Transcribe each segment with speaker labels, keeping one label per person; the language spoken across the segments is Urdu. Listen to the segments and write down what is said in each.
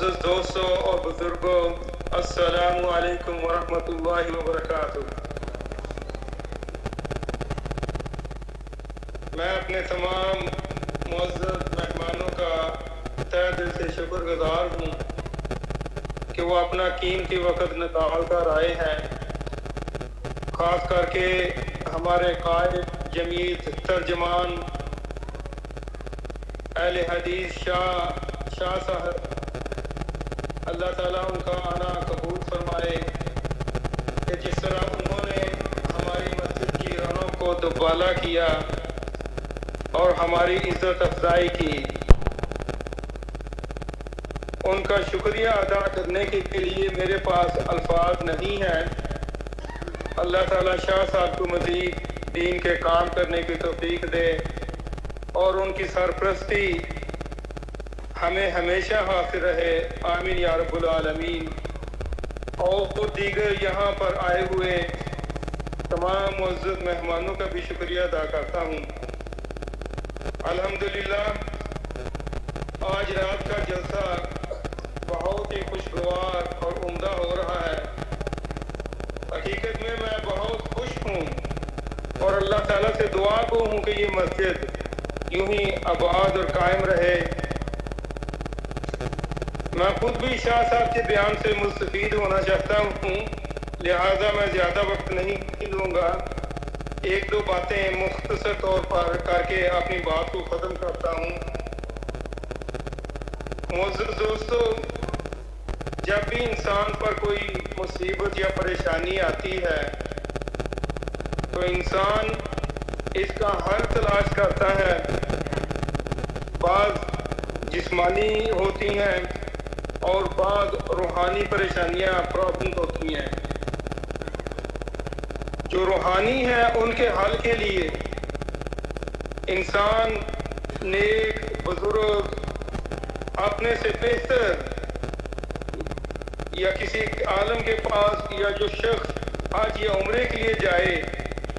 Speaker 1: معزز دوستوں اور بزرگوں، السلام علیکم ورحمۃ اللہ وبرکاتہ۔ میں اپنے تمام معزز مہمانوں کا تہہ دل سے شکر گزار ہوں کہ وہ اپنا قیمتی وقت نکال کر آئے ہیں، خاص کر کے ہمارے قائد جمیت ترجمان اہل حدیث شاہ صاحب، اللہ تعالیٰ ان کا آنا قبول فرمائے کہ جس طرح انہوں نے ہماری مسجد کی رونق کو دوبالا کیا اور ہماری عزت افزائی کی، ان کا شکریہ ادا کرنے کے لیے میرے پاس الفاظ نہیں ہیں۔ اللہ تعالیٰ شاہ صاحب کو مزید دین کے کام کرنے کی توفیق دے اور ان کی سرپرستی ہمیں ہمیشہ حاصل رہے، آمین یا رب العالمین۔ اور دیگر یہاں پر آئے ہوئے تمام معزز مہمانوں کا بھی شکریہ ادا کرتا ہوں۔ الحمدللہ آج رات کا جلسہ بہت ہی خوشگوار اور عمدہ ہو رہا ہے۔ حقیقت میں بہت خوش ہوں اور اللہ تعالیٰ سے دعا کو ہوں کہ یہ مسجد یوں ہی آباد اور قائم رہے۔ میں خود بھی شاہ صاحب کے بیان سے مستفید ہونا چاہتا ہوں، لہٰذا میں زیادہ وقت نہیں لوں گا، ایک دو باتیں مختصر طور پر کر کے اپنی بات کو ختم کرتا ہوں۔ معزز دوستو، جب بھی انسان پر کوئی مصیبت یا پریشانی آتی ہے تو انسان اس کا حل تلاش کرتا ہے۔ بعض جسمانی ہوتی ہیں اور بعض روحانی پریشانیاں پرابلم ہوتی ہیں۔ جو روحانی ہیں ان کے حل کے لیے انسان نیک بزرگ اپنے سے بہتر یا کسی عالم کے پاس یا جو شخص حج یا عمرے کے لیے جائے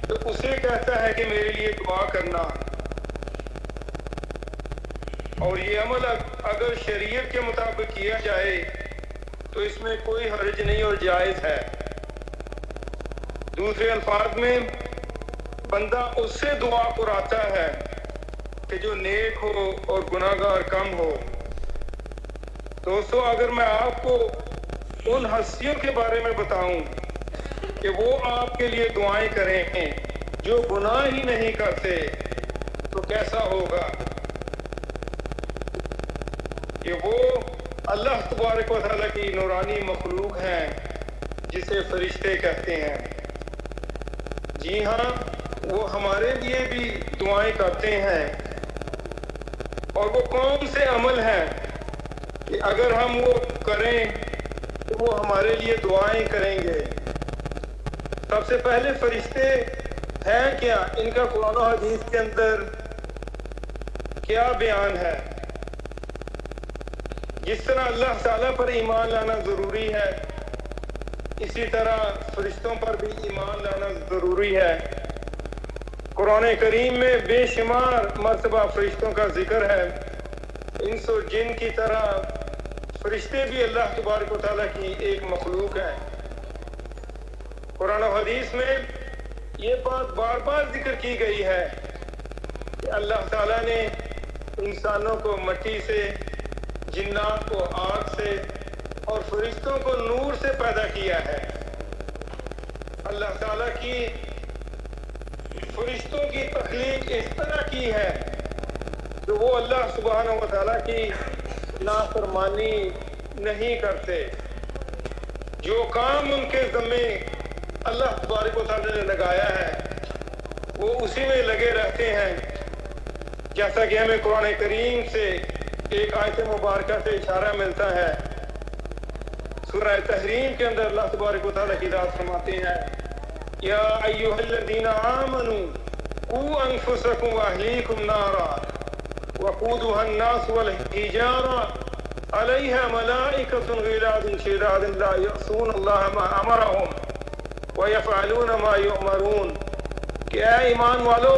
Speaker 1: تو اسے کہتا ہے کہ میرے لیے دعا کرنا، اور یہ عمل اگر شریعت کے مطابق کیا جائے تو اس میں کوئی حرج نہیں اور جائز ہے۔ دوسرے الفاظ میں بندہ اس سے دعا کراتا ہے کہ جو نیک ہو اور گناہگار کم ہو۔ دوستو، اگر میں آپ کو ان ہستیوں کے بارے میں بتاؤں کہ وہ آپ کے لیے دعائیں کریں جو گناہ ہی نہیں کرتے تو کیسا ہوگا؟ کہ وہ اللہ تبارک و تعالیٰ کی نورانی مخلوق ہیں جسے فرشتے کہتے ہیں۔ جی ہاں، وہ ہمارے لیے بھی دعائیں کرتے ہیں، اور وہ کون سے عمل ہیں کہ اگر ہم وہ کریں تو وہ ہمارے لیے دعائیں کریں گے۔ سب سے پہلے فرشتے ہیں کیا؟ ان کا قرآن و حدیث کے اندر کیا بیان ہے؟ جس طرح اللہ تعالیٰ پر ایمان لانا ضروری ہے، اسی طرح فرشتوں پر بھی ایمان لانا ضروری ہے۔ قرآن کریم میں بے شمار مرتبہ فرشتوں کا ذکر ہے۔ انس و جن کی طرح فرشتے بھی اللہ تبارک و تعالیٰ کی ایک مخلوق ہے۔ قرآن و حدیث میں یہ بات بار بار ذکر کی گئی ہے کہ اللہ تعالیٰ نے انسانوں کو مٹی سے، جنات کو آگ سے اور فرشتوں کو نور سے پیدا کیا ہے۔ اللہ تعالیٰ کی فرشتوں کی تخلیق اس طرح کی ہے کہ وہ اللہ سبحانہ و تعالیٰ کی نافرمانی نہیں کرتے۔ جو کام ان کے ذمے اللہ تبارک و تعالیٰ نے لگایا ہے وہ اسی میں لگے رہتے ہیں، جیسا کہ ہمیں قرآن کریم سے ایک آیت مبارکہ سے اشارہ ملتا ہے۔ سورہ تحریم کے اندر اللہ تبارک و تعالیٰ کی ذات فرماتے ہیں، یا ایھا الذین آمنوا قوا انفسکم واہلیکم نارا وقودھا الناس والحجارہ علیہا ملائکۃ غلاظ شداد لا یعصون اللہ ما امرہم ویفعلون ما یؤمرون، کہ اے ایمان والو،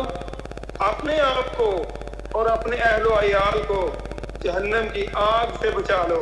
Speaker 1: اپنے آپ کو اور اپنے اہل و عیال کو جہنم کی آگ سے بچا لو،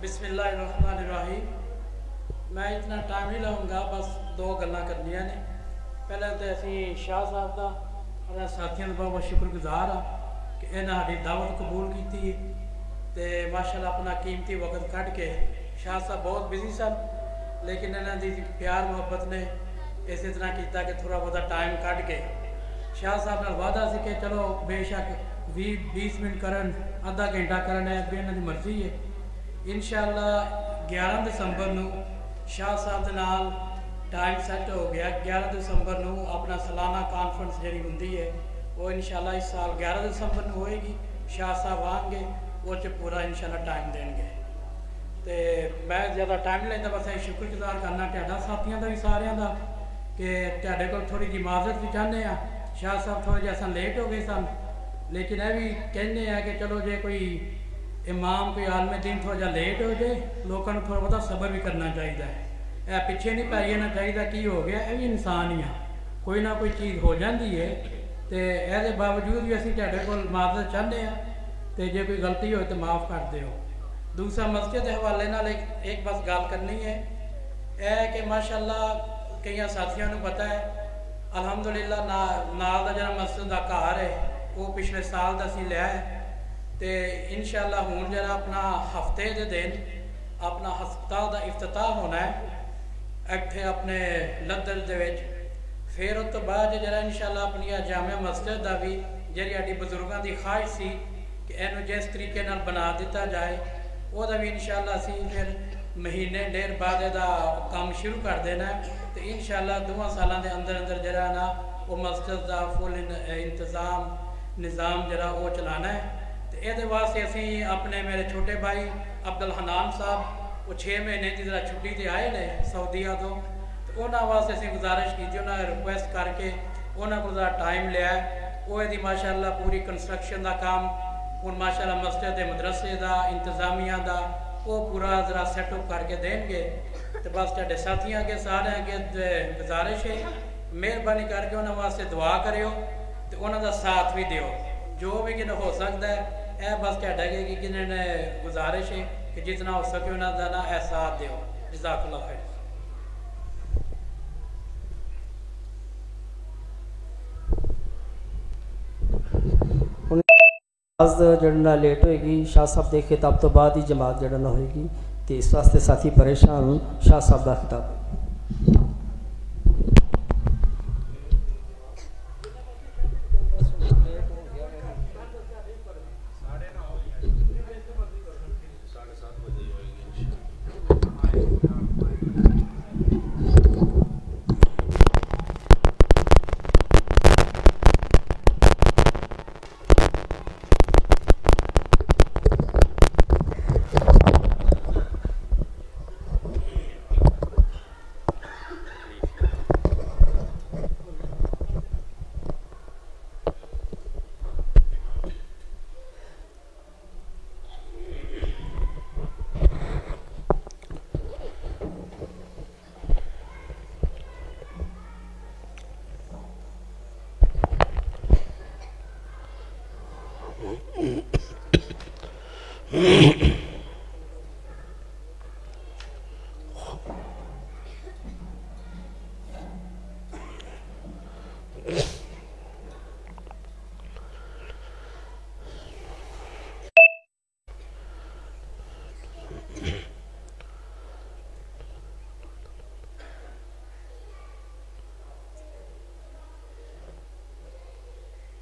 Speaker 2: بسم اللہ الرحمن الرحیم. میں اتنا ٹائم نہیں لاؤں گا, بس دو گلاں کرنیاں نے. پہلے تو اسی شاہ صاحب دا اور ساتھیاں دا بہت شکر گزار ہاں کہ انہاں ہماری دعوت قبول کی تے ماشاءاللہ اپنا قیمتی وقت کھڑ کے. شاہ صاحب بہت بزی سن لیکن انہاں دی پیار محبت نے اسی طرح کیتا کہ تھوڑا بہت ٹائم کھڑ کے. شاہ صاحب نال وعدہ سی کہ چلو بے شک 20 منٹ کرن, آدھا گھنٹہ کرن, ہے بھی انہاں دی مرضی ہے. انشاءاللہ 11 دسمبر نو شاہ صاحب دے نال ٹائم سیٹ ہو گیا. 11 دسمبر نو اپنا سالانہ کانفرنس جڑی ہوندی ہے وہ انشاءاللہ اس سال 11 دسمبر نو ہوئے گی. شاہ صاحب آن گے وہ پورا انشاءاللہ ٹائم دیں گے. تے میں زیادہ ٹائم لینا, بس شکر گزار کرنا تہاڈا ساتھیاں دا بھی ساریاں دا کہ تہاڈے کول تھوڑی جی معذرت بھی چاہنے ہیں. شاہ صاحب تھوڑے جیسا لیٹ ہو گئے سن لیکن یہ بھی کہنے ہیں کہ چلو جے کوئی امام کوئی عالم دین تھوڑا جا لیٹ ہو جائے لوگوں کو تھوڑا بہت صبر بھی کرنا چاہیے. اے پیچھے نہیں پی جانا چاہیے کی ہو گیا, یہ بھی انسان ہی ہے, کوئی نہ کوئی چیز ہو جاتی ہے. تو یہ باوجود بھی اسی تہاڈے کول معذرت چاہتے ہیں تو جے کوئی غلطی ہوئے تو معاف کر دیو. دوسرا مسجد کے حوالے نال ایک بس گل کرنی ہے اے کہ ماشاءاللہ کئی ساتھیوں کو پتہ ہے الحمدللہ نال دا جڑا مسجد دا گھر ہے وہ پچھلے سال دا اسی لیا ہے. تے انشاءاللہ ہون جڑا اپنا ہفتے دے دن اپنا ہسپتال دا افتتاح ہونا ہے ایتھے اپنے لدر دے وچ. پھر اس تو بعد جڑا انشاءاللہ اپنی جامع مسجد دا بھی جڑی ساڈی بزرگاں دی خواہش سی کہ اینو جس طریقے نال بنا دیتا جائے وہ دا بھی انشاءاللہ اسی پھر مہینے ڈیڑھ بعد دا کام شروع کر دینا ہے. تو انشاءاللہ 2 سالاں دے اندر اندر جڑا نا وہ مسجد دا فل انتظام نظام جڑا وہ چلانا ہے. تو یہ واسطے اسی اپنے میرے چھوٹے بھائی عبدالحنان صاحب وہ 6 مہینے کی ذرا چھٹی تے آئے نے سعودیہ تو انہوں واسطے اسی گزارش کی تھی, انہوں نے ریکویسٹ کر کے انہوں کو ذرا ٹائم لیا ہے. وہ دی ماشاءاللہ پوری کنسٹرکشن دا کام ہن ماشاءاللہ مسجد مدرسے دا انتظامیہ دا وہ پورا ذرا سیٹ اپ کر کے دیں گے. تو بس تہاڈے ساتھیاں کے سارے اگے گزارش ہے مہربانی کر کے انہوں واسطے دعا کریو تو انہوں دا ساتھ بھی دیو جو بھی کن ہو سکتا ہے. اے بس تہاڈا کہ کنہاں نے گزارش ہے کہ جتنا ہو سکے انہوں دا نا اے ساتھ دیو. جزاک اللہ خیر.
Speaker 3: جڑنا لیٹ ہوئے گی شاہ صاحب دے خطاب تو بعد ہی جماعت جڑنا ہوئے گی تو اس واسطے ساتھی پریشان. شاہ صاحب دا خطاب.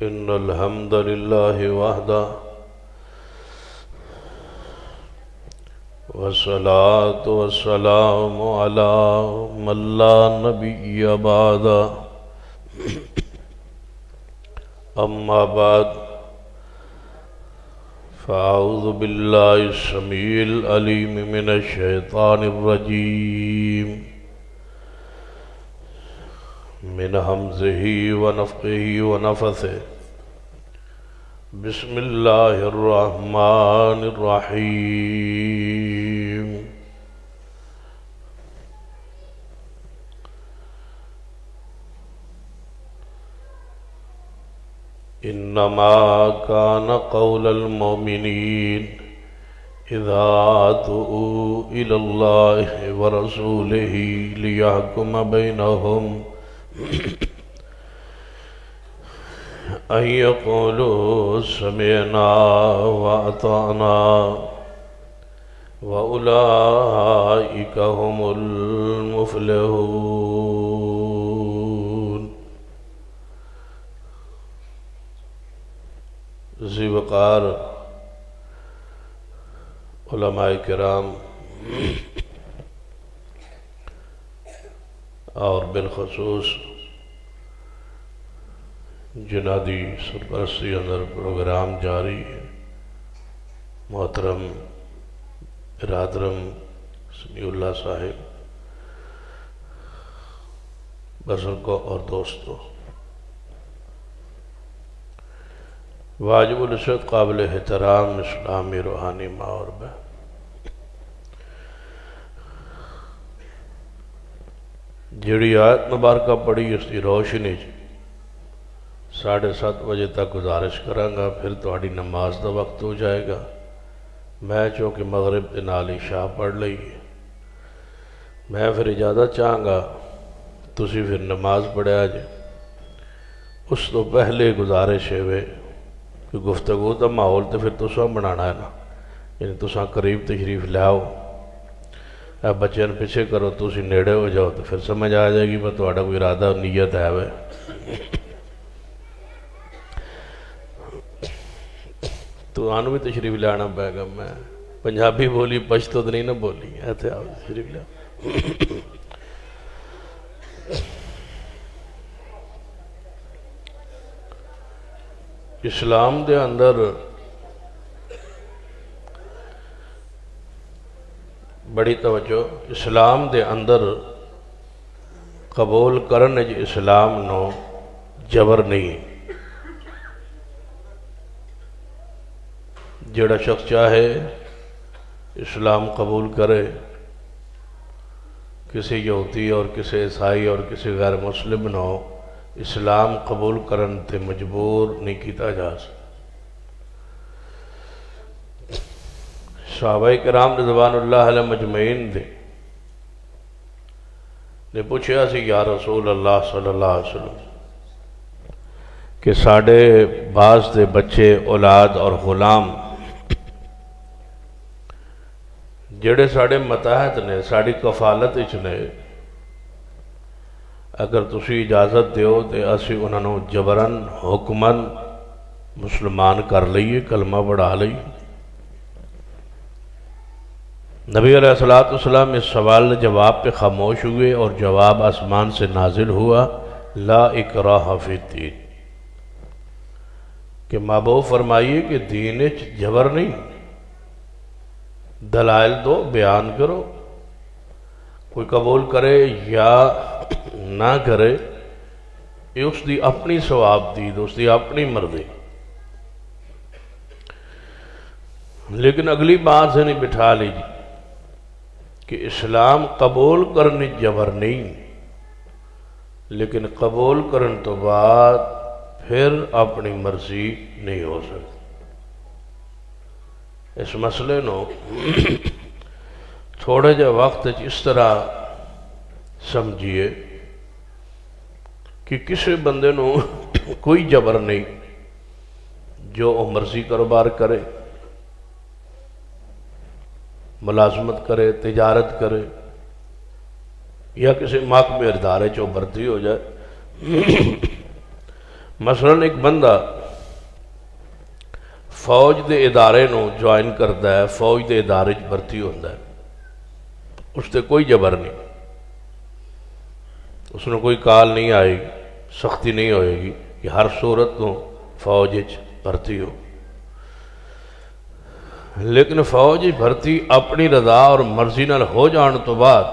Speaker 4: إن الحمد لله وحده والصلاة والسلام على من لا نبي بعد. أما بعد فأعوذ بالله السميع العليم من الشيطان الرجيم من همزه ونفخه ونفثه. بسم الله الرحمن الرحيم. إنما كان قول المؤمنين اذا دعوا الى اللہ ورسولہ لیحکم بینہم ان یقولوا سمعنا واطعنا وَأُولَئِكَ هُمُ الْمُفْلِحُونَ۔ ذی وقار علماء کرام اور بالخصوص جنادی سرپرستی اندر پروگرام جاری ہے، محترم ارادرم سمیع اللہ صاحب، بزرگوں اور دوستوں، واجب العزت قابل احترام اسلامی روحانی ماں اور بہن، جڑی آیت مبارکہ پڑھی اس کی روشنی 7:30 بجے تک گزارش کرانگا، پھر تہاڈی نماز دا وقت ہو جائے گا۔ میں چونکہ مغرب دے نال عشاء پڑھ لئی ہے، میں پھر اجازت چاہاں گا تسی پھر نماز پڑھیا جے۔ اس تو پہلے گزارش ہے کہ گفتگو دا ماحول تو پھر تساں بنانا ہے نا، یعنی تساں قریب تشریف لاؤ، بچے پیچھے کرو، تسی نیڑے ہو جاؤ تو پھر سمجھ آ جائے گی بس تہاڈا کوئی ارادہ نیت ہے وے۔ تو آنو بھی تشریف لانا پائے گا، میں پنجابی بولی پشتو تو نہیں نہ بولی، ایسے آؤ تشریف لاؤ۔ اسلام دے اندر بڑی توجہ، اسلام دے اندر قبول کرنے جو اسلام نو جبر نہیں، جڑا شخص چاہے اسلام قبول کرے، کسی یہودی اور کسی عیسائی اور کسی غیر مسلم نو اسلام قبول کرن تے مجبور نہیں کیتا جا سکتا۔ صحابہ کرام رضوان اللہ علیہ مجمعین نے پوچھا سی یا رسول اللہ صلی اللہ علیہ وسلم کہ ساڑھے بعض دے بچے اولاد اور غلام جڑے ساڑھے متحد نے، ساڑھی کفالت اچ نے، اگر تسی اجازت دیو تے اسی انہوں جبرن حکمن مسلمان کر لئیے، کلمہ پڑھا لئیے۔ نبی علیہ السلام اس سوال جواب پہ خاموش ہوئے اور جواب آسمان سے نازل ہوا، لا اکراہ فی الدین، کہ مابو فرمائیے کہ دین جبر نہیں، دلائل دو، بیان کرو، کوئی قبول کرے یا نہ کرے یہ اس دی اپنی ثواب دید، اس دی اپنی مرضی۔ لیکن اگلی بات سے نہیں بٹھا لیجیے کہ اسلام قبول کرنے جبر نہیں، لیکن قبول کرنے تو بعد پھر اپنی مرضی نہیں ہو سکتی۔ اس مسئلے نو تھوڑے جا وقت اس طرح سمجھیے کہ کسی بندے نو کوئی جبر نہیں، جو مرضی کاروبار کرے، ملازمت کرے، تجارت کرے، یا کسی محکمے ادارے چو بھرتی ہو جائے۔ مثلاً ایک بندہ فوج دے ادارے نو جوائن کرتا ہے، فوج دے ادارے چ بھرتی ہوتا ہے، اس تے کوئی جبر نہیں، اس نے کوئی کال نہیں آئے گی، سختی نہیں ہوئے گی کہ ہر صورت کو فوج چ بھرتی ہو۔ لیکن فوج بھرتی اپنی رضا اور مرضی نال ہو جان تو بعد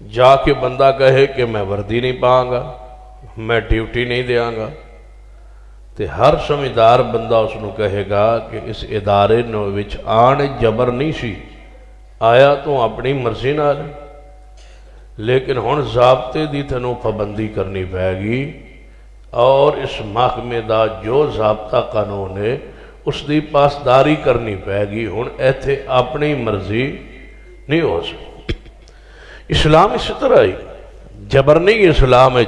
Speaker 4: جا کے بندہ کہے کہ میں وردی نہیں پاؤں گا، میں ڈیوٹی نہیں دیاں گا، تے ہر سمجھدار بندہ اس نو کہے گا کہ اس ادارے نو وچ آن جبر نہیں سی، آیا تو اپنی مرضی نال، لیکن ہن ضابطے دی تنو پابندی کرنی پائے گی، اور اس محکمے دا جو ضابطہ قانون ہے اس دی پاسداری کرنی پائے گی. ہن ایتھے اپنی مرضی نہیں ہو سکتی. اسلام اس طرح ہی جبر نہیں اسلام ہے،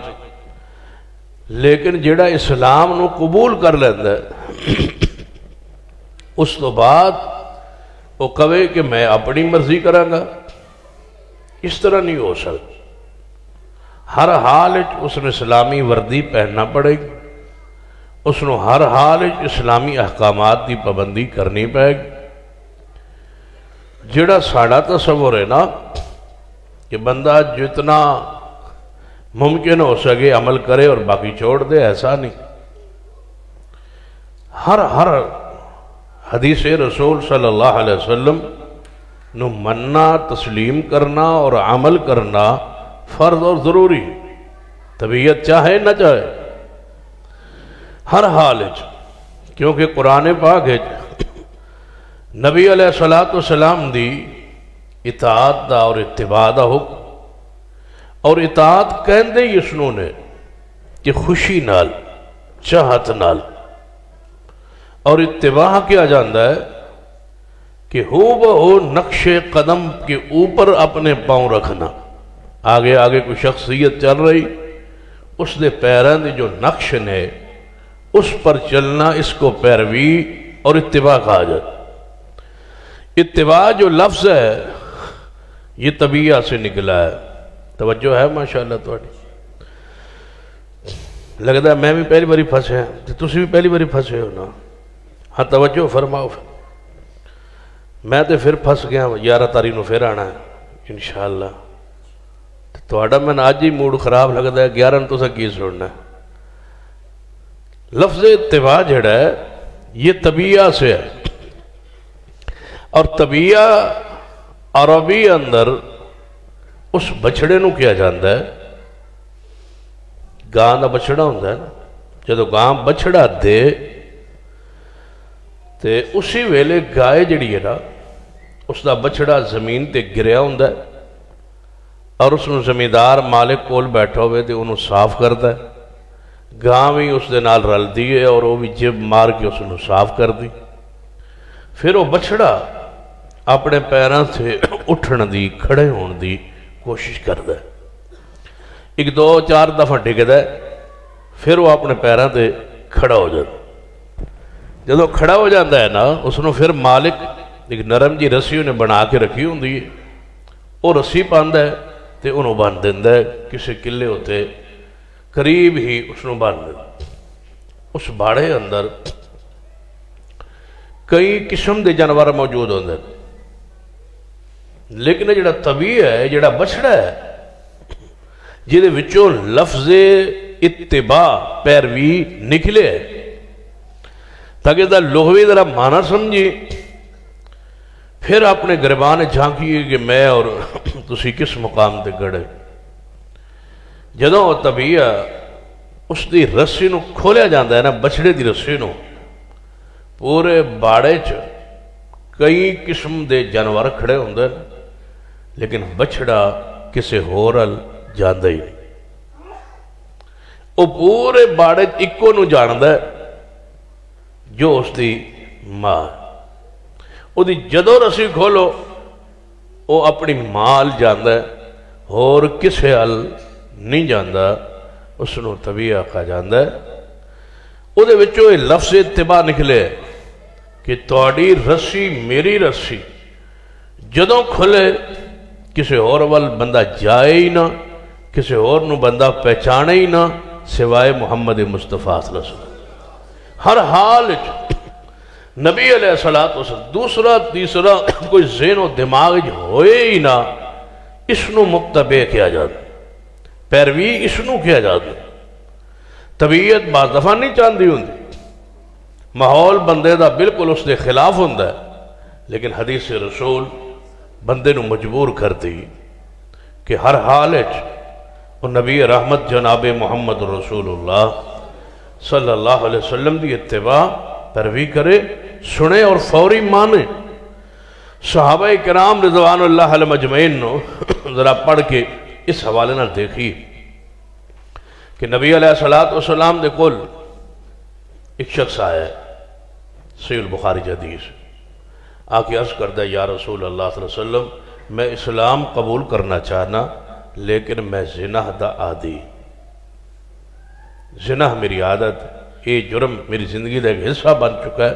Speaker 4: لیکن جڑا اسلام نو قبول کر لیندہ ہے اس تو بعد وہ کہے کہ میں اپنی مرضی کروں گا، اس طرح نہیں ہو سکتا. ہر حال اس نے اسلامی وردی پہننا پڑے گی، اس نے ہر حال اسلامی احکامات کی پابندی کرنی پائے گی. جڑا ساڑھا تصور ہے نا کہ بندہ جتنا ممکن ہو سکے عمل کرے اور باقی چھوڑ دے، ایسا نہیں. ہر حدیث رسول صلی اللہ علیہ وسلم نو مننا، تسلیم کرنا اور عمل کرنا فرض اور ضروری، طبیعت چاہے نہ چاہے، ہر حال. کیونکہ قرآن پاک ہے نبی علیہ السلام دی اطاعت دا اور اتباع دا حکم، اور اطاعت کہندے ہی اسنوں نے کہ خوشی نال، چاہت نال، اور اتباع کیا جاندہ ہے کہ ہو بہو نقش قدم کے اوپر اپنے پاؤں رکھنا. آگے آگے کوئی شخصیت چل رہی، اس دے پیران دی جو نقش نے اس پر چلنا، اس کو پیروی اور اتباع کہا جاتا. اتباع جو لفظ ہے یہ طبیعہ سے نکلا ہے. توجہ ہے ماشاءاللہ تھوڑی؟ لگتا ہے میں بھی پہلی باری پھنسے ہیں، تسی بھی پہلی باری پھنسے ہو نا. ہاں توجہ فرماؤ. میں تے پھر پھنس گیا 11 تاریخ نو پھر آنا ہے انشاءاللہ. توڑا میں آج ہی موڈ خراب لگتا ہے، 11 نو تو سا کی سننا ہے. لفظ اتباع جڑا ہے یہ طبیعہ سے ہے، اور طبیعہ عربی اندر اس بچڑے نو کیا جاندہ ہے. گاں دا بچڑا ہوندہ ہے نا، جدو گاں بچڑا دے تے اسی ویلے گائے جڑی ہے نا اس دا بچڑا زمین تے گریا ہوندہ ہے، اور اس نے زمیندار مالک کول بیٹھا ہوئے تے انہوں صاف کرتا ہے. گاں بھی اس دے نال رل دی ہے اور وہ بھی جب مار کے اس نے صاف کر دی. پھر وہ بچڑا اپنے پیران سے اٹھن دی، کھڑے ہون دی کوشش کرتا ہے. 1-2-4 دفعہ ڈگتا ہے، پھر وہ اپنے پیران سے کھڑا ہو جاتا. جدو کھڑا ہو جاتا ہے نا اس نے پھر مالک ایک نرم جی رسی انہیں بنا کے رکھی ہوں دی، وہ رسی پاندہ ہے تے انہوں باندھ دیندہ ہے. کسی قلعے ہوتے قریب ہی اس نے باندھ دیندہ. اس باڑے اندر کئی قسم دے جانور موجود ہوندے ہیں، لیکن جڑا طبیعہ ہے، جڑا بچڑا ہے، جدے وچوں لفظ اتباع پیروی نکلے ہے، تاکہ دا لغوی ذرا معنی سمجھی. پھر اپنے گربان جھانکیے کہ میں اور تسی کس مقام تے گڑے. جدوں طبیعہ اس دی رسی نو کھولیا جاندہ ہے نا، بچڑے دی رسی نو، پورے باڑے چ کئی قسم دے جانور کھڑے ہوندے ہیں، لیکن بچڑا کسے ہورل جاندہ ہی نہیں. وہ پورے باڑے اکو نو جاندہ ہے جو اس دی ماں. وہ دی جدو رسی کھولو وہ اپنی مال جاندہ ہے اور کسے حل نہیں جاندہ. اس نو طبیعہ کہا جاندہ ہے. وہ دے وچوں یہ لفظ اتباع نکلے کہ توڑی رسی میری رسی جدوں کھلے کسے اور وال بندہ جائے ہی نہ، کسے اور نو بندہ پہچانے ہی نہ سوائے محمد مصطفیٰ صلی اللہ علیہ وسلم. ہر حال نبی علیہ السلام دوسرا تیسرا کوئی ذہن و دماغ ہوئے ہی نہ، اس نو مقتبع کیا جاتا، پیروی اس نو کیا جاتا. طبیعت بعض دفعہ نہیں چاندی ہوں دی، ماحول بندے دا بالکل اس دے خلاف ہوندہ ہے، لیکن حدیث رسول بندے نو مجبور کر دی کہ ہر حال وہ نبی رحمت جناب محمد رسول اللہ صلی اللہ علیہ وسلم دی اتباع پیروی کرے، سنے اور فوری مانے. صحابہ کرام رضوان اللہ علیہ مجمعین نو ذرا پڑھ کے اس حوالے نہ دیکھی کہ نبی علیہ السلام دے کل ایک شخص آیا ہے، صحیح البخاری حدیث آکے عرض کردہ یا رسول اللہ صلی اللہ علیہ وسلم میں اسلام قبول کرنا چاہنا لیکن میں زنا دا عادی، زنا میری عادت، یہ جرم میری زندگی دا ایک حصہ بن چکا ہے،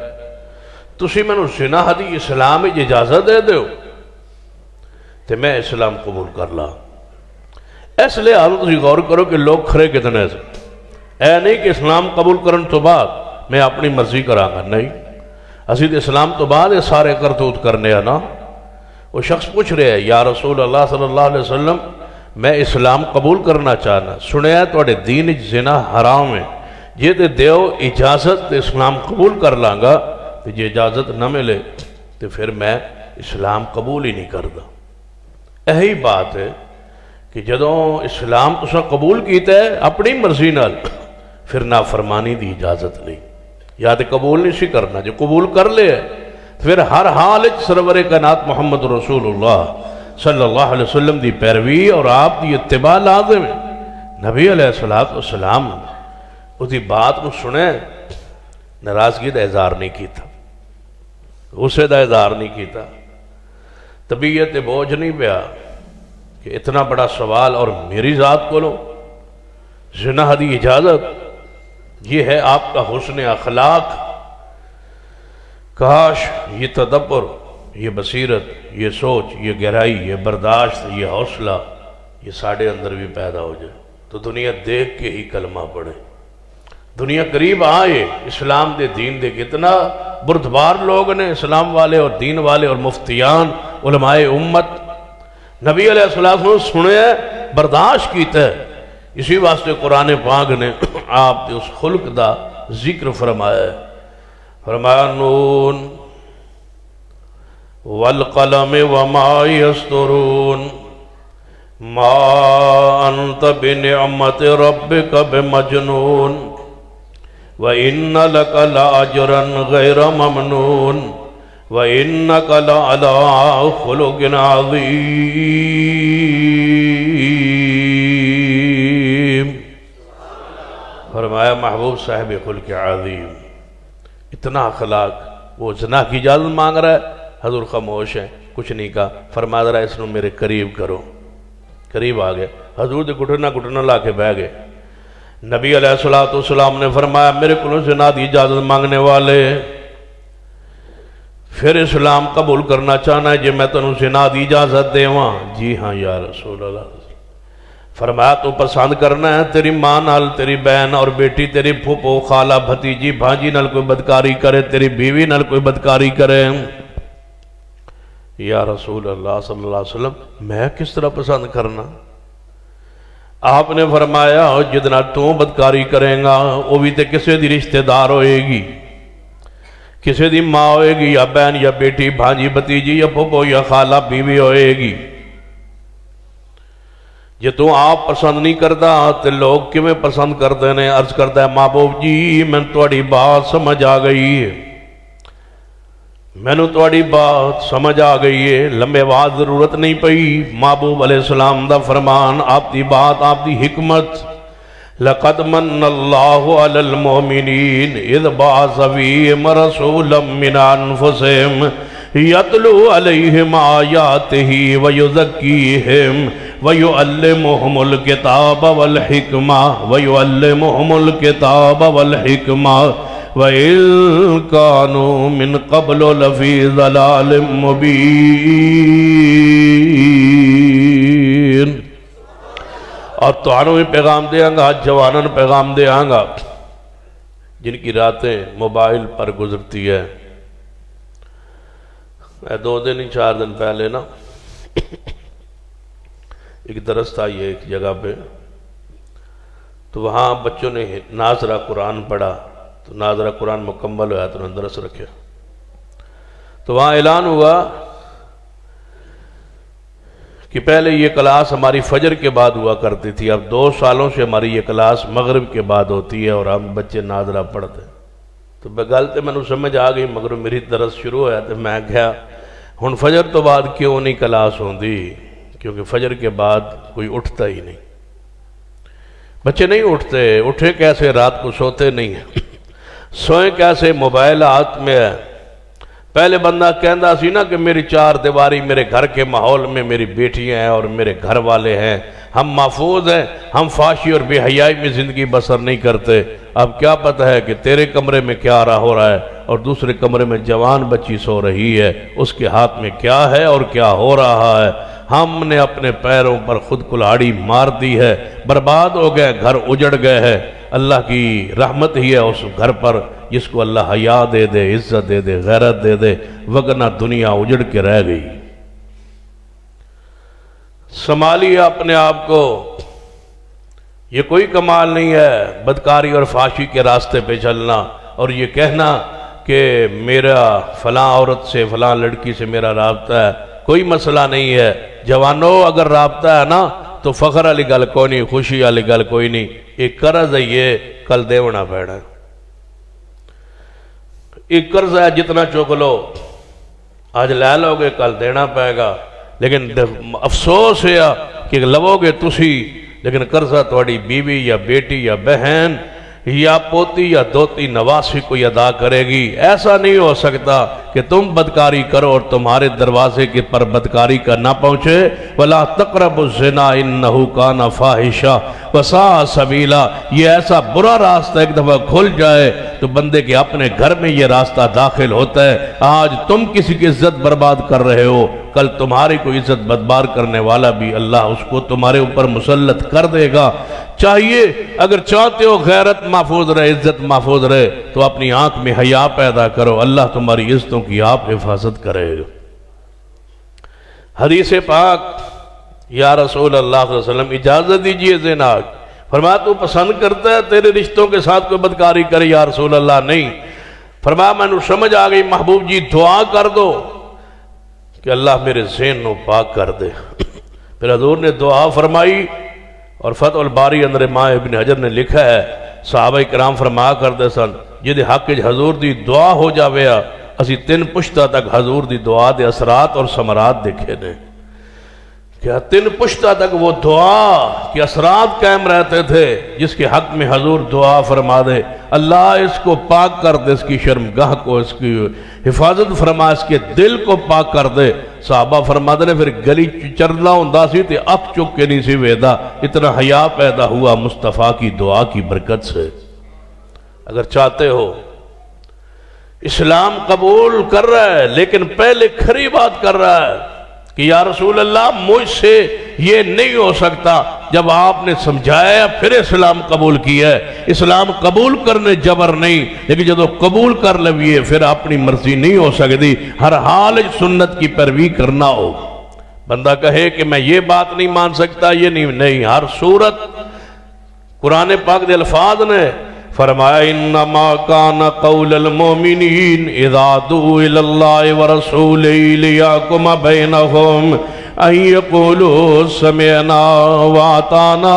Speaker 4: تسی میں زنا دی اسلام اجازت دے دیو تو میں اسلام قبول کر لا۔ اس لئے آلو تسی غور کرو کہ لوگ کھرے کتنے سے، اے نہیں کہ اسلام قبول کرن تو بعد میں اپنی مرضی کراں گا، نہیں، اسید اسلام تو بعد یہ سارے کرتوت کرنے ہیں نا۔ وہ شخص پوچھ رہے ہیں یا رسول اللہ صلی اللہ علیہ وسلم میں اسلام قبول کرنا چاہنا، سنیا توڑے دین زنا حرام ہے، یہ تے دیو اجازت اسلام قبول کر لانگا، تو یہ اجازت نہ ملے تو پھر میں اسلام قبول ہی نہیں کردا۔ یہی بات ہے کہ جدوں اسلام تسا قبول کیتا ہے اپنی مرضی نال، پھر نافرمانی دی اجازت نہیں، یا تے قبول نہیں سی کرنا، جو قبول کر لے پھر ہر حال سرور کائنات محمد رسول اللہ صلی اللہ علیہ وسلم دی پیروی اور آپ دی اتباع لازم ہے۔ نبی علیہ السلام اس دی بات کو سنے ناراضگی دا اظہار نہیں کیتا، غصے دا اظہار نہیں کیتا، طبیعت بوجھ نہیں پیا کہ اتنا بڑا سوال اور میری ذات کو لو، زنا دی اجازت، یہ ہے آپ کا حسن اخلاق۔ کاش یہ تدبر، یہ بصیرت، یہ سوچ، یہ گہرائی، یہ برداشت، یہ حوصلہ یہ ساڑھے اندر بھی پیدا ہو جائے تو دنیا دیکھ کے ہی کلمہ پڑھے، دنیا قریب آئے اسلام دے دین دے۔ کتنا بردبار لوگ نے اسلام والے اور دین والے اور مفتیان علماء امت، نبی علیہ السلام سنے برداشت کیتا ہے، اسی واسطے قرآن پاک نے آپ نے اس خلق دا ذکر فرمایا ہے، فرمایا نون والقلم وما یسطرون ما انت بنعمت ربک بمجنون وَإِنَّ لَكَ لَأَجْرًا غَيْرَ مَمْنُونَ وَإِنَّكَ لَعَلَىٰ خُلُقٍ عَظِيمٍ۔ فرمایا محبوب صاحب خلق عظیم، اتنا اخلاق، وہ زنا کی اجازت مانگ رہا ہے، حضور خاموش ہیں، کچھ نہیں کہا، فرما رہا ہے اس نے میرے قریب کرو، قریب آگئے، حضور دے گھٹنا لا کے بہ گئے۔ نبی علیہ السلام نے فرمایا میرے کو زنا دی اجازت مانگنے والے پھر اسلام قبول کرنا چاہنا ہے جی میں تنوں زنا دی اجازت دے وہاں؟ جی ہاں یا رسول اللہ۔ فرمایا تو پسند کرنا ہے تیری ماں نال تیری بہن اور بیٹی، تیری پھوپھو خالہ بھتیجی بھانجی نال کوئی بدکاری کرے، تیری بیوی نال کوئی بدکاری کرے؟ یا رسول اللہ صلی اللہ علیہ وسلم میں کس طرح پسند کرنا؟ آپ نے فرمایا جتنا تو بدکاری کریں گا وہ بھی تے کسے دی رشتہ دار ہوئے گی، کسے دی ماں ہوئے گی یا بہن یا بیٹی بھانجی بھتیجی یا پھوپھو یا خالہ بیوی ہوئے گی۔ جے تو آپ پسند نہیں کرتا تے لوگ کیویں پسند کردے نے؟ عرض کرتا ہے محبوب جی میں تواڈی بات سمجھ آ گئی ہے، میں نے تواڈی بات سمجھ آ گئی ہے، لمبے بعد ضرورت نہیں پئی۔ محبوب علیہ السلام دا فرمان، آپ دی بات، آپ دی حکمت، لَقَدْ مَنَّ اللَّهُ عَلَى الْمُؤْمِنِينَ إِذْ بَعَثَ فِيهِمْ رَسُولًا مِّنْ أَنفُسِهِمْ يَتْلُو عَلَيْهِمْ آيَاتِهِ وَيُزَكِّيهِمْ وَيُعَلِّمُهُمُ الْكِتَابَ وَالْحِكْمَةَ وَإِن كَانُوا مِن قَبْلُ لَفِي ضَلَالٍ مُبِينٍ۔ اور توانوں میں پیغام دیا گا، جوانوں میں پیغام دیا گا جن کی راتیں موبائل پر گزرتی ہے۔ 2 دن 4 دن پہلے نا ایک درس تھا یہ ایک جگہ پہ، تو وہاں بچوں نے ناظرہ قرآن پڑھا، تو ناظرہ قرآن مکمل ہوا تو انہوں نے درس رکھا، تو وہاں اعلان ہوا کہ پہلے یہ کلاس ہماری فجر کے بعد ہوا کرتی تھی، اب 2 سالوں سے ہماری یہ کلاس مغرب کے بعد ہوتی ہے اور ہم بچے ناظرہ پڑھتے ہیں۔ تو بغلتے میں نے سمجھ آ گئی، مگر میری درس شروع ہوا تو میں کہا ہن فجر تو بعد کیوں نہیں کلاس ہوندی؟ کیونکہ فجر کے بعد کوئی اٹھتا ہی نہیں، بچے نہیں اٹھتے، اٹھے کیسے؟ رات کو سوتے نہیں ہیں، سوئیں کیسے؟ موبائل ہاتھ میں ہے۔ پہلے بندہ کہندا سی نا کہ میری چار دیواری میرے گھر کے ماحول میں میری بیٹیاں ہیں اور میرے گھر والے ہیں، ہم محفوظ ہیں، ہم فحاشی اور بے حیائی میں زندگی بسر نہیں کرتے۔ اب کیا پتہ ہے کہ تیرے کمرے میں کیا ہو رہا ہے اور دوسرے کمرے میں جوان بچی سو رہی ہے، اس کے ہاتھ میں کیا ہے اور کیا ہو رہا ہے۔ ہم نے اپنے پیروں پر خود کلہاڑی مار دی ہے، برباد ہو گئے، گھر اجڑ گئے ہیں۔ اللہ کی رحمت ہی ہے اس گھر پر جس کو اللہ حیا دے دے، عزت دے دے، غیرت دے دے، وگرنہ دنیا اجڑ کے رہ گئی۔ سنبھالیے اپنے آپ کو، یہ کوئی کمال نہیں ہے بدکاری اور فحاشی کے راستے پہ چلنا اور یہ کہنا کہ میرا فلاں عورت سے فلاں لڑکی سے میرا رابطہ ہے، کوئی مسئلہ نہیں ہے۔ جوانوں اگر رابطہ ہے نا تو فخر والی گل کوئی نہیں، خوشی والی گل کوئی نہیں، ایک قرض ہے، یہ کل دیونا پیڑا ہے۔ ایک قرض ہے، جتنا چوک لو آج لے لو گے کل دینا پائے گا، لیکن افسوس ہے کہ لو گے تسی لیکن قرضہ تھوڑی بیوی یا بیٹی یا بہن یا پوتی یا دوتی نواسی کو ادا کرے گی۔ ایسا نہیں ہو سکتا کہ تم بدکاری کرو اور تمہارے دروازے کے پر بدکاری کا نہ پہنچے۔ وَلَا تَقْرَبُوا الزِّنَا إِنَّهُ كَانَ فَاحِشًا وَسَاءَ سَبِيلًا۔ یہ ایسا برا راستہ ایک دفعہ کھل جائے تو بندے کے اپنے گھر میں یہ راستہ داخل ہوتا ہے۔ آج تم کسی کی عزت برباد کر رہے ہو، کل تمہاری کوئی عزت بدبار کرنے والا بھی اللہ اس کو تمہارے اوپر مسلط کر دے گا۔ چاہیے اگر چاہتے ہو غیرت محفوظ رہے، عزت محفوظ رہے تو اپنی آنکھ میں حیا پیدا کرو، اللہ تمہاری عزتوں کی آپ حفاظت کرے گا۔ حدیث پاک، یا رسول اللہ صلی اللہ علیہ وسلم اجازت دیجئے زنا، فرمایا تو پسند کرتا ہے تیرے رشتوں کے ساتھ کوئی بدکاری کرے؟ یا رسول اللہ نہیں۔ فرمایا میں نے سمجھ آ گئی محبوب جی دعا کر دو کہ اللہ میرے ذہن کو پاک کر دے۔ پھر حضور نے دعا فرمائی اور فتح الباری اندر امام ابن حجر نے لکھا ہے صحابہ کرام فرمایا کرتے سن جدے حق حضور دی دعا ہو جاویا اسی 3 پشتہ تک حضور دی دعا دے اثرات اور ثمرات دیکھے نے۔ کیا 3 پشتہ تک وہ دعا کے اثرات قائم رہتے تھے جس کے حق میں حضور دعا فرما دے اللہ اس کو پاک کر دے، اس کی شرمگاہ کو، اس کی حفاظت فرما، اس کے دل کو پاک کر دے۔ صحابہ فرما دے نے پھر گلی چرنا ہوندا سی تے اک چک کے نہیں سی ویدا، اتنا حیا پیدا ہوا مصطفیٰ کی دعا کی برکت سے۔ اگر چاہتے ہو اسلام قبول کر رہا ہے لیکن پہلے کھری بات کر رہا ہے کہ یا رسول اللہ مجھ سے یہ نہیں ہو سکتا، جب آپ نے سمجھایا پھر اسلام قبول کیا ہے۔ اسلام قبول کرنے جبر نہیں، لیکن جب قبول کر لویے پھر اپنی مرضی نہیں ہو سکتی، ہر حال سنت کی پیروی کرنا ہو۔ بندہ کہے کہ میں یہ بات نہیں مان سکتا، یہ نہیں، ہر صورت قرآن پاک دے الفاظ نے فرمایا انما کان قول المؤمنین اذا دعوا الی اللہ ورسولہ لیحکم بینہم ان یقولوا سمعنا واطعنا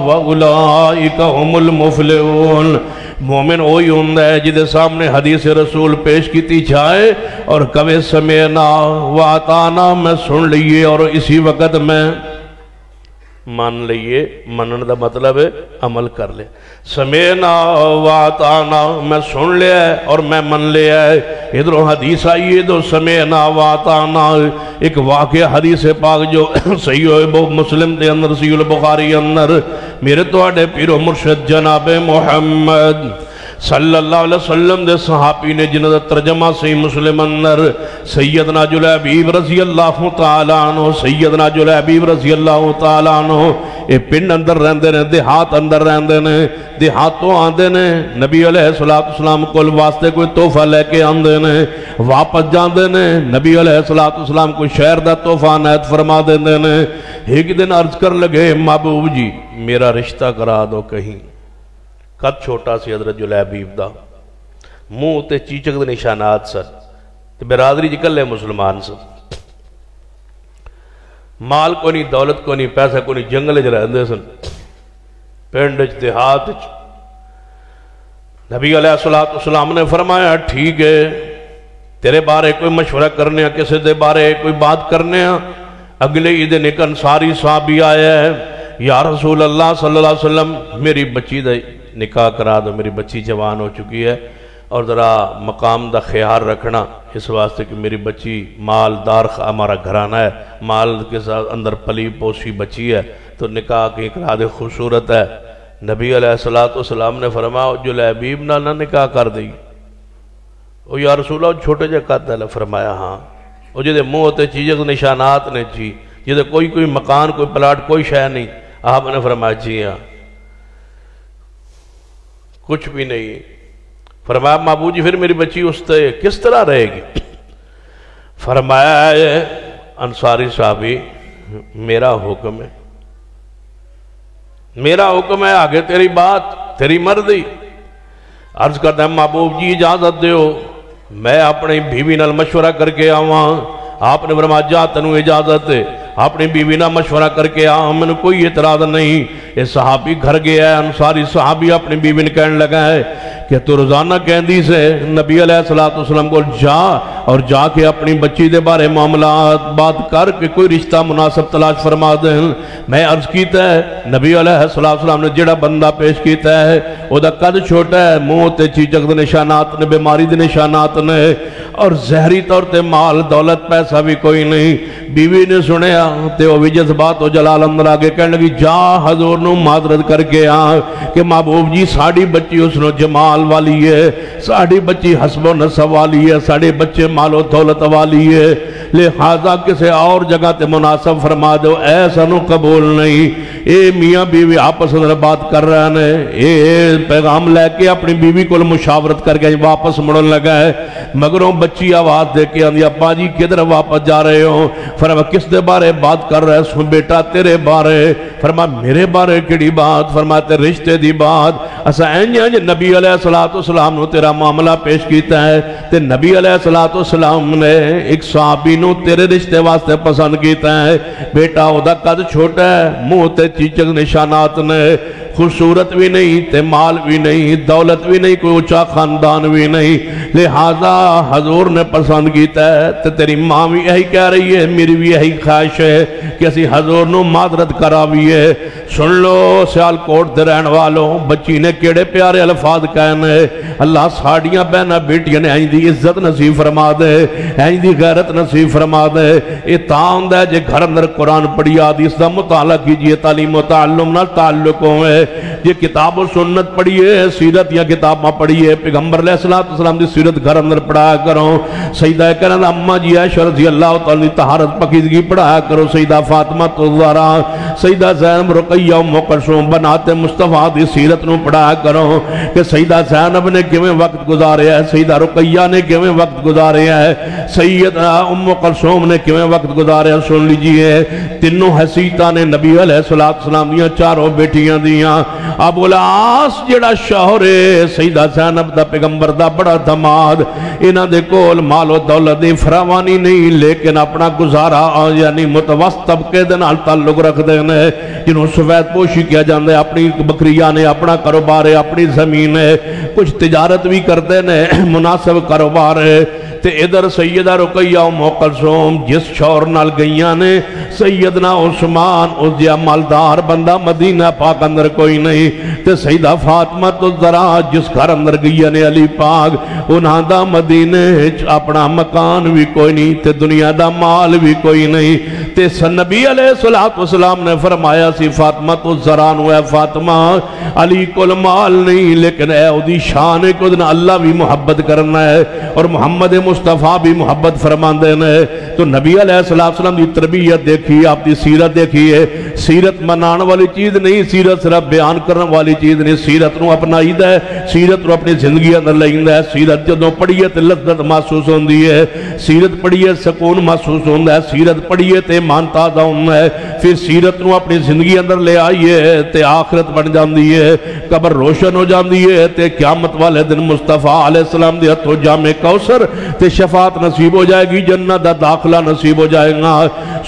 Speaker 4: واولئک هم المفلحون۔ مومن وہی ہوندا ہے جدے سامنے حدیث رسول پیش کیتی جائے اور کہے سمعنا واطعنا، میں سن لیے اور اسی وقت میں مان لئیے۔ منن دا مطلب ہے عمل کر لے۔ سمینا واطعنا، میں سن لیا ہے اور میں من لیا ہے۔ ادھروں حدیث آئیے دو سمینا واطعنا، ایک واقعہ حدیث پاک جو صحیح مسلم دے اندر، صحیح البخاری اندر، میرے تو اڈے پیر و مرشد جناب محمد صلی اللہ علیہ وسلم دے صحابی نے جنہاں دا ترجمہ صحیح مسلم اندر سیدنا جلیبیب رضی اللہ تعالیٰ عنہ، سیدنا جلیبیب رضی اللہ تعالیٰ عنہ اے پنڈ اندر رہندے نے، دیہات اندر رہندے نے، دیہاتوں آندے نے، نبی علیہ السلام کو واسطے کوئی تحفہ لے کے آندے نے، واپس جاندے نے، نبی علیہ السلام کو شہر دا تحفہ عنایت فرما دیندے نے۔ ایک دن عرض کر لگے محبوب جی میرا رشتہ کرا دو کہیں۔ قد چھوٹا سی حضرت جلیبیب دا، منہ تے چیچک دے نشانات سن، تے برادری جی کلے مسلمان سن، مال کو نہیں، دولت کو نہیں، پیسہ کو نہیں، جنگل جی رہندے سن، پینڈج دیہات۔ نبی علیہ السلام نے فرمایا ٹھیک ہے تیرے بارے کوئی مشورہ کرنے ہیں، کسی دے بارے کوئی بات کرنے ہیں۔ اگلے ہی دن ایک انصاری صحابی آیا ہے، یا رسول اللہ صلی اللہ علیہ وسلم میری بچی دے نکاح کرا دو، میری بچی جوان ہو چکی ہے، اور ذرا مقام دا خیال رکھنا اس واسطے کہ میری بچی مالدار ہمارا گھرانہ ہے، مال کے ساتھ اندر پلی پوسی بچی ہے، تو نکاح کی اقرار خوبصورت ہے۔ نبی علیہ السلام نے فرمایا جلیبیب نہ نکاح کر دی۔ او یا رسول اللہ چھوٹے جے قد ہے، فرمایا ہاں۔ او جدے منہ ہوتے چیزیں نشانات نے جی، جدے کوئی مکان، کوئی پلاٹ، کوئی شے نہیں، آپ نے فرمایا جی ہاں کچھ بھی نہیں۔ فرمایا مابو جی پھر میری بچی اس سے کس طرح رہے گی؟ فرمایا ہے انصاری صحابی میرا حکم ہے، میرا حکم ہے، آگے تیری بات، تیری مرضی۔ عرض کرتا ہے محبوب جی اجازت دیو میں اپنی بیوی نال مشورہ کر کے آواں۔ آپ نے فرمایا جا تنو اجازت ہے، اپنی بیوی نال مشورہ کر کے آواں، میں نے کوئی اعتراض نہیں۔ یہ صحابی گھر گیا ہے، انصاری صحابی اپنی بیوی نے کہنے لگا ہے کہ تو روزانہ کہندی سے نبی علیہ السلام کو جا اور جا کے اپنی بچی دے بارے معاملات بات کر کے کوئی رشتہ مناسب تلاش فرما دیں۔ میں عرض کیتا ہے نبی علیہ السلام نے جڑا بندہ پیش کیتا ہے او دا قد چھوٹا ہے، منہ تے چیچک دے نشانات نے، بیماری دے نشانات نے، اور زہری طور تے مال دولت پیسہ بھی کوئی نہیں۔ بیوی نے سنیا تے وہ بھی جذبات و جلال اندر آگے کہنے لگی جا حضور نو معذرت کر کے آ کہ محبوب جی ساڑی بچی حسن و جمال والی ہے، ساڑی بچی حسب و نسب والی ہے، ساڑے بچے مال و دولت والی ہے، لہذا کسے اور جگہ تے مناسب فرما دو، ایسا نو قبول نہیں۔ اے میاں بیوی آپس اندر بات کر رہے ہیں، اے پیغام لے کے اپنی بیوی کو مشاورت کر کے واپس مڑن لگا ہے، مگروں بچی آواز دے کے آندی ابا جی کدھر واپس جا رہے ہو؟ فرما کس دے بارے بات کر رہے سن بیٹا تیرے بارے۔ فرما میرے بارے کیڑی بات؟ فرما تے رشتے دی بات۔ اسا اینج نبی علیہ السلام نو تیرا معاملہ پیش کیتا ہے تے نبی علیہ السلام نے ایک صحابی نو تیرے رشتے واسطے پسند کیتا ہے، بیٹا او دا قد چھوٹا ہے، منہ تے چیچک نشانات نے، خوبصورت بھی نہیں تے مال بھی نہیں، دولت بھی نہیں، کوئی اونچا خاندان بھی نہیں، لہذا حضور نے پسند کیتا ہے تے تیری ماں بھی یہی کہہ رہی ہے، میری بھی یہی خواہش ہے کہ اسی حضور نو معذرت کراوی ہے۔ سن لو سیال کوٹ دے رہن والوں، بچی نے کیڑے پیارے الفاظ کہنے، اللہ ساڑیاں بہنہ بیٹیاں نے آئیں دی عزت نصیب فرما دے، آئیں دی غیرت نصیب فرما دے۔ یہ تاؤں دے جے گھر اندر قرآن پڑھی حدیث دا مطالعہ کیجئے، تعلیم و تعلم نال تعلق ہوئے، یہ کتاب و سنت پڑھیے، سیرت یا کتاباں پڑھیے، پیغمبر علیہ السلام دی سیرت گھر اندر پڑھایا کرو، سیدہ کرن اماں جی عائشہ رضی اللہ تعالی طہارت پاکیزگی پڑھایا کرو، سیدہ فاطمہ الزہرا، سیدہ زینب رقیہ ام کلثوم بنات مصطفیٰ دی سیرت نو پڑھایا کرو کہ سیدہ زینب نے کیویں وقت گزارے ہے، سیدہ رقیہ نے کیویں وقت گزارے ہے، سیدہ ام کلثوم نے کیویں وقت گزارے ہیں۔ سن لیجئے تینوں حسیتاں نے نبی علیہ السلام دیاں چاروں بیٹیاں دیاں، ابو العاص جڑا شوہر سیدہ زینب دا پیغمبر دا بڑا دماد، انہاں دے کول مال و دولت دی فراوانی نہیں، لیکن اپنا گزارا یعنی متوسط طبقے دے نال تعلق رکھ دے نے، جنہوں سفید پوشی کیا جاندے، اپنی بکریاں نے، اپنا کاروبار ہے، اپنی زمین ہے، کچھ تجارت بھی کرتے نے، مناسب کاروبار ہے۔ تے ادھر سیدہ رقیہ ام کلثوم جس شور نال گئیاں نے، سیدنا عثمان اس دیا مالدار بندہ مدینہ پاک اندر کوئی نہیں، تے سیدہ فاطمہ الزہرا جس گھر اندر گئیاں نے علی پاک، انہاں دا مدینہ اپنا مکان بھی کوئی نہیں، تے دنیا دا مال بھی کوئی نہیں، تے نبی علیہ السلام نے فرمایا سی فاطمہ الزہرا نو، اے فاطمہ علی کول مال نہیں لیکن اے دی شان ہے کہ اللہ بھی محبت کرنا ہے اور محمد مصطفیٰ بھی محبت فرماندے نے۔ تو نبی علیہ السلام دی تربیت دیکھی، آپ دی سیرت دیکھی ہے، سیرت منان والی چیز نہیں، سیرت صرف بیان کرنے والی چیز نہیں، سیرت نو اپنائی ہے، سیرت نو اپنی زندگی اندر لائندہ ہے، سیرت جدوں پڑھیے تے لذت محسوس ہوندی ہے، سیرت پڑھیے سکون محسوس ہوندہ ہے، سیرت پڑھیے تے ایمان تازہ ہوندہ ہے، پھر سیرت نو اپنی زندگی اندر لے آئیے تے آخرت بن جاندی ہے، قبر روشن ہو جاندی ہے، تے قیامت والے دن مصطفیٰ علیہ السلام دی ہتھوں جام کوثر تے شفاعت نصیب ہو جائے گی، جنت دا داخلہ نصیب ہو جائے گا۔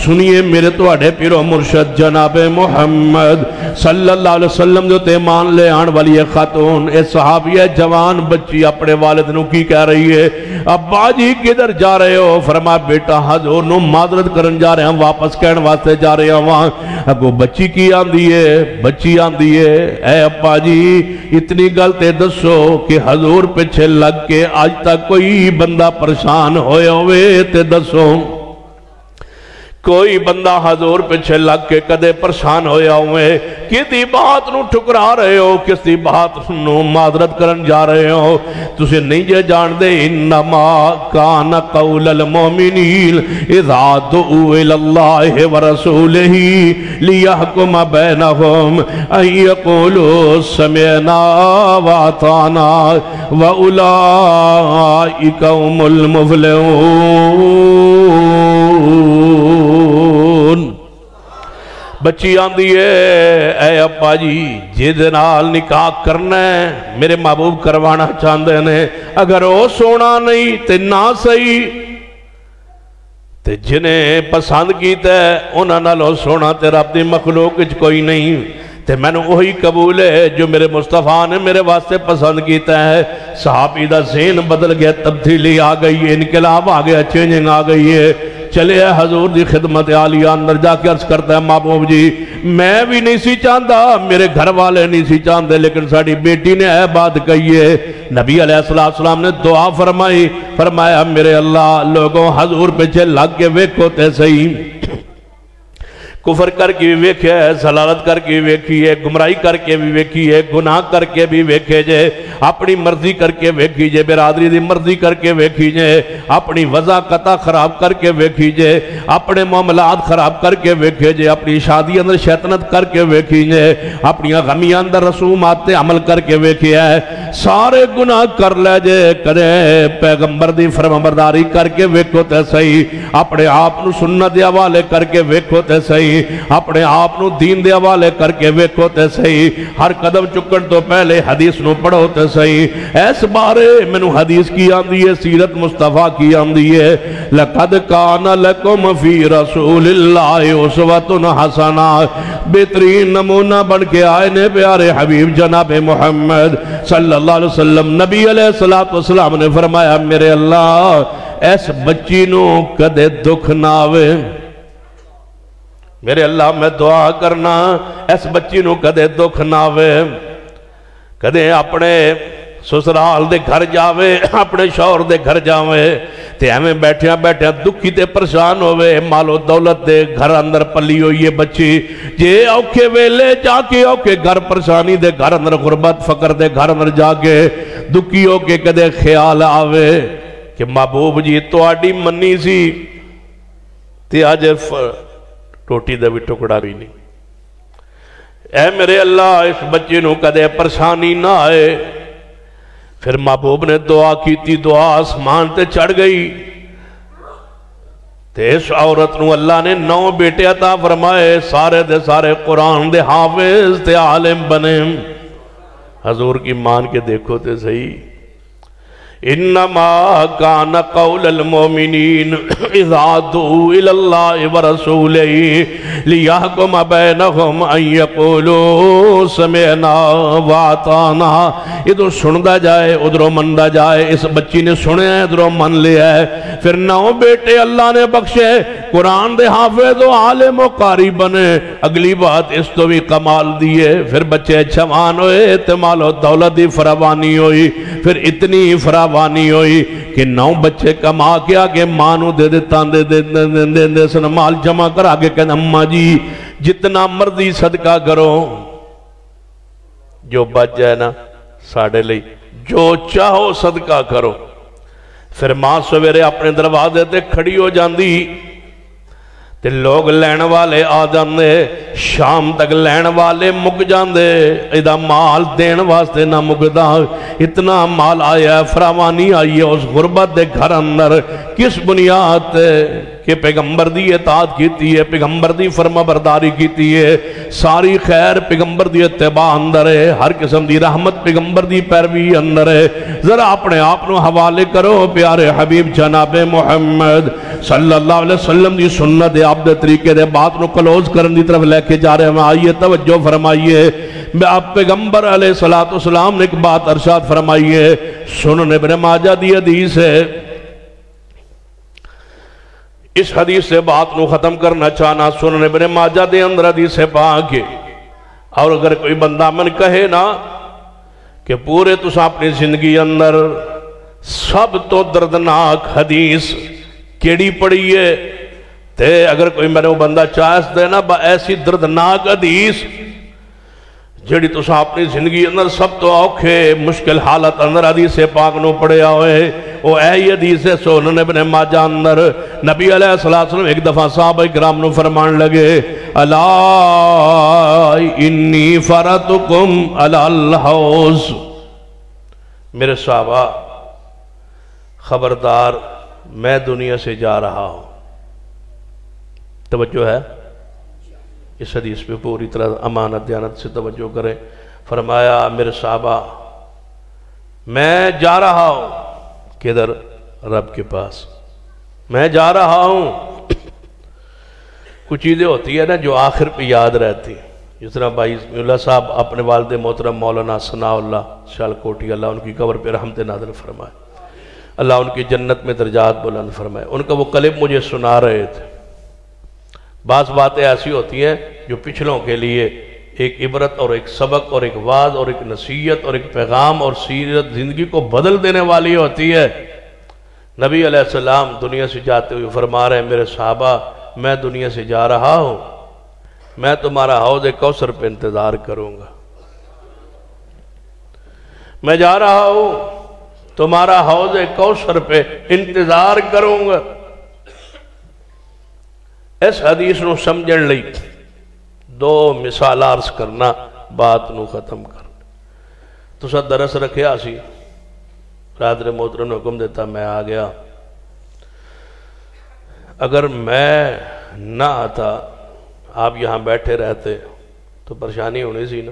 Speaker 4: سنیے میرے تو اڑے پیرو مرشد جناب جناب محمد صلی اللہ علیہ وسلم جو تے مان لے آن والی خاتون اے صحابیہ جوان بچی اپنے والد نو کی کہہ رہی ہے ابا جی کدھر جا رہے ہو؟ فرمایا بیٹا حضور نو معذرت کرن جا رہے ہیں واپس کہن واسطے جا رہے ہیں وہاں اگو بچی کی آندی ہے بچی آندی ہے اے ابا جی اتنی گلتے دسو کہ حضور پیچھے لگ کے آج تک کوئی بندہ پریشان ہوئے ہوئے تے دسو کوئی بندہ حضور پیچھے لگ کے کدے پریشان ہویا ہوئے کسی بات نو ٹھکرا رہے ہو کسی بات نو معذرت کرن جا رہے ہو تسے نہیں جے جان دے انما کان قول المومنین اذا دعوا الاللہ ورسولہ لیحکم بینہم ان یقولوا سمعنا واطعنا واولئک هم المفلحون بچی آندی ہے اے ابا جی جدنال نکاح کرنا ہے میرے محبوب کروانا چاہندے نے اگر وہ سونا نہیں تے نہ صحیح تے جنہیں پسند کیتا ہے انہاں نالوں سونا تے رب دی مخلوق وچ کوئی نہیں تے میں نے وہی قبول ہے جو میرے مصطفیٰ نے میرے واسطے پسند کیتا ہے صحابی دا ذہن بدل گیا تبدیلی آ گئی ہے انقلاب آ گیا چینجنگ آ گئی ہے چلے حضور دی خدمت عالیہ اندر جا کے عرض کرتا ہے محبوب جی میں بھی نہیں سی چاہتا میرے گھر والے نہیں سی چاہتے لیکن ساڑی بیٹی نے اے بات کہی ہے نبی علیہ السلام نے دعا فرمائی فرمایا میرے اللہ لوگوں حضور پیچھے لگ کے ویکھو تے صحیح کفر کر کے بھی ویکھے ہے ضلالت کر کے بھی ویکھی ہے گمراہی کر کے بھی ویکھی ہے گناہ کر کے بھی ویکھے جے اپنی مرضی کر کے ویکھی جے برادری دی مرضی کر کے ویکھی جے اپنی وضع قطع خراب کر کے ویکھی جے اپنے معاملات خراب کر کے ویکھے جے اپنی شادی اندر شیطنت کر کے ویکھی جے اپنی غمی اندر رسومات عمل کر کے ویکھی ہے سارے گناہ کر لے جے کرے پیغمبر دی فرمانبرداری کر کے ویکھو تے صحیح اپنے آپ نو سنت دے حوالے کر کے ویکھو تے صحیح اپنے آپ نو دین دے حوالے کر کے ویکھو تے صحیح ہر قدم چکن تو پہلے حدیث نو پڑھو تے صحیح ایس بارے میں نو حدیث کی آندی ہے سیرت مصطفیٰ کی آندی ہے لَقَدْ كَانَ لَكُمْ فِي رَسُولِ اللَّهِ أُسْوَةٌ حَسَنَةٌ بہترین نمونہ بن کے آئے نے پیارے حبیب جناب محمد صلی اللہ علیہ وسلم نبی علیہ السلام نے فرمایا میرے اللہ ایس بچی نو کدے دکھ نہ آوے میرے اللہ میں دعا کرنا اس بچی نو کدے دکھ نہ آوے کدے اپنے سسرال دے گھر جاوے اپنے شوہر دے گھر جاوے تے ہمیں بیٹھیاں دکھی تے پریشان ہوئے مالو دولت دے گھر اندر پلی ہوئی ہے بچی جے اوکے ویلے جا کے اوکے گھر پریشانی دے گھر اندر غربت فقر دے گھر اندر جا کے دکھی ہو کے کدے خیال آوے کہ محبوب جی تو آڈی منی سی تے آج روٹی دا بھی ٹکڑا بھی نہیں اے میرے اللہ اس بچے نو کدے پریشانی نہ آئے پھر محبوب نے دعا کی تھی دعا آسمان تے چڑھ گئی تے اس عورت نو اللہ نے 9 بیٹے عطا فرمائے سارے دے سارے قرآن دے حافظ تے عالم بنے حضور کی مان کے دیکھو تے صحیح انما کان قول المومنین اذا دعوا الاللہ ورسولہ لیحکم بینہم ان یقولوا سمعنا واطعنا ادھر سندا جائے ادھروں مندا جائے اس بچی نے سنے ہیں ادھروں من لیا ہے پھر 9 بیٹے اللہ نے بخشے قرآن دے حافظ و عالم و قاری بنے اگلی بات اس تو بھی کمال دیئے پھر بچے جوان ہوئے مال و دولت دی فراوانی ہوئی پھر اتنی فراوانی ہوئی کہ 9 بچے کما کے آگے مانو دے دیتا دے سن مال جمع کر آگے کہنا اماں جی جتنا مرضی صدقہ کرو جو بچ جائے نا ساڑھے لئی جو چاہو صدقہ کرو پھر ماں سویرے اپنے دروازے تے کھڑی ہو جاندی تے لوگ لین والے آ جاندے شام تک لین والے مک جاندے ایدہ مال دین واسطے نہ مکدا اتنا مال آیا فراوانی آئی ہے اس غربت دے گھر اندر کس بنیاد تے کہ پیغمبر دی اطاعت کیتی ہے، پیغمبر دی فرما برداری کیتی ہے، ساری خیر پیغمبر دی اتباع اندر ہے، ہر قسم دی رحمت پیغمبر دی پیروی اندر ہے۔ ذرا اپنے آپ نو حوالے کرو پیارے حبیب جناب محمد صلی اللہ علیہ وسلم دی سنت آپ دے طریقے دے بات نو کلوز کرن دی طرف لے کے جا رہے ہیں۔ آئیے توجہ فرمائیے، آپ پیغمبر علیہ السلام نے ایک بات ارشاد فرمائیے، سنن ابن ماجہ دی حدیث ہے۔ اس حدیث سے بات نو ختم کرنا چاہنا، سنن ابن ماجہ دے اندر حدیث ہے پاک، اور اگر کوئی بندہ من کہے نا کہ پورے تسا اپنی زندگی اندر سب تو دردناک حدیث کیڑی پڑی ہے، تے اگر کوئی میں نے وہ بندہ چاہس دے نا با ایسی دردناک حدیث جڑی تسا اپنی زندگی اندر سب تو اوکھے مشکل حالت اندر حدیث پاک نو پڑے ہوئے، وہ اے حدیث سنن ابن ماجہ اندر نبی علیہ السلام ایک دفعہ صحابہ کرام نو فرمان لگے، الا انی فرتکم علی الحوض، میرے صحابہ خبردار میں دنیا سے جا رہا ہوں۔ توجہ ہے اس حدیث پہ پوری طرح امانت دیانت سے توجہ کریں۔ فرمایا میرے صحابہ میں جا رہا ہوں، کدھر؟ رب کے پاس میں جا رہا ہوں۔ کچھ چیزیں ہوتی ہیں نا جو آخر پہ یاد رہتی، جس طرح بھائی اسمی اللہ صاحب اپنے والد محترم مولانا ثناء اللہ شالکوٹی، اللہ ان کی قبر پہ رحمت نازل فرمائے، اللہ ان کی جنت میں درجات بلند فرمائے۔ ان کا وہ کلم مجھے سنا رہے تھے۔ بعض باتیں ایسی ہوتی ہیں جو پچھلوں کے لیے ایک عبرت اور ایک سبق اور ایک وعظ اور ایک نصیحت اور ایک پیغام اور سیرت زندگی کو بدل دینے والی ہوتی ہے۔ نبی علیہ السلام دنیا سے جاتے ہوئے فرما رہے ہیں، میرے صحابہ میں دنیا سے جا رہا ہوں، میں تمہارا حوض کوثر پہ انتظار کروں گا، میں جا رہا ہوں تمہارا حوض کوثر پہ انتظار کروں گا۔ اس حدیث نو سمجھن لئی دو مثال عرض کرنا، بات نو ختم کرنا۔ تو سا درس رکھیا سی، برادر محترم نے حکم دیتا، میں آ گیا۔ اگر میں نہ آتا، آپ یہاں بیٹھے رہتے تو پریشانی ہونی سی نا،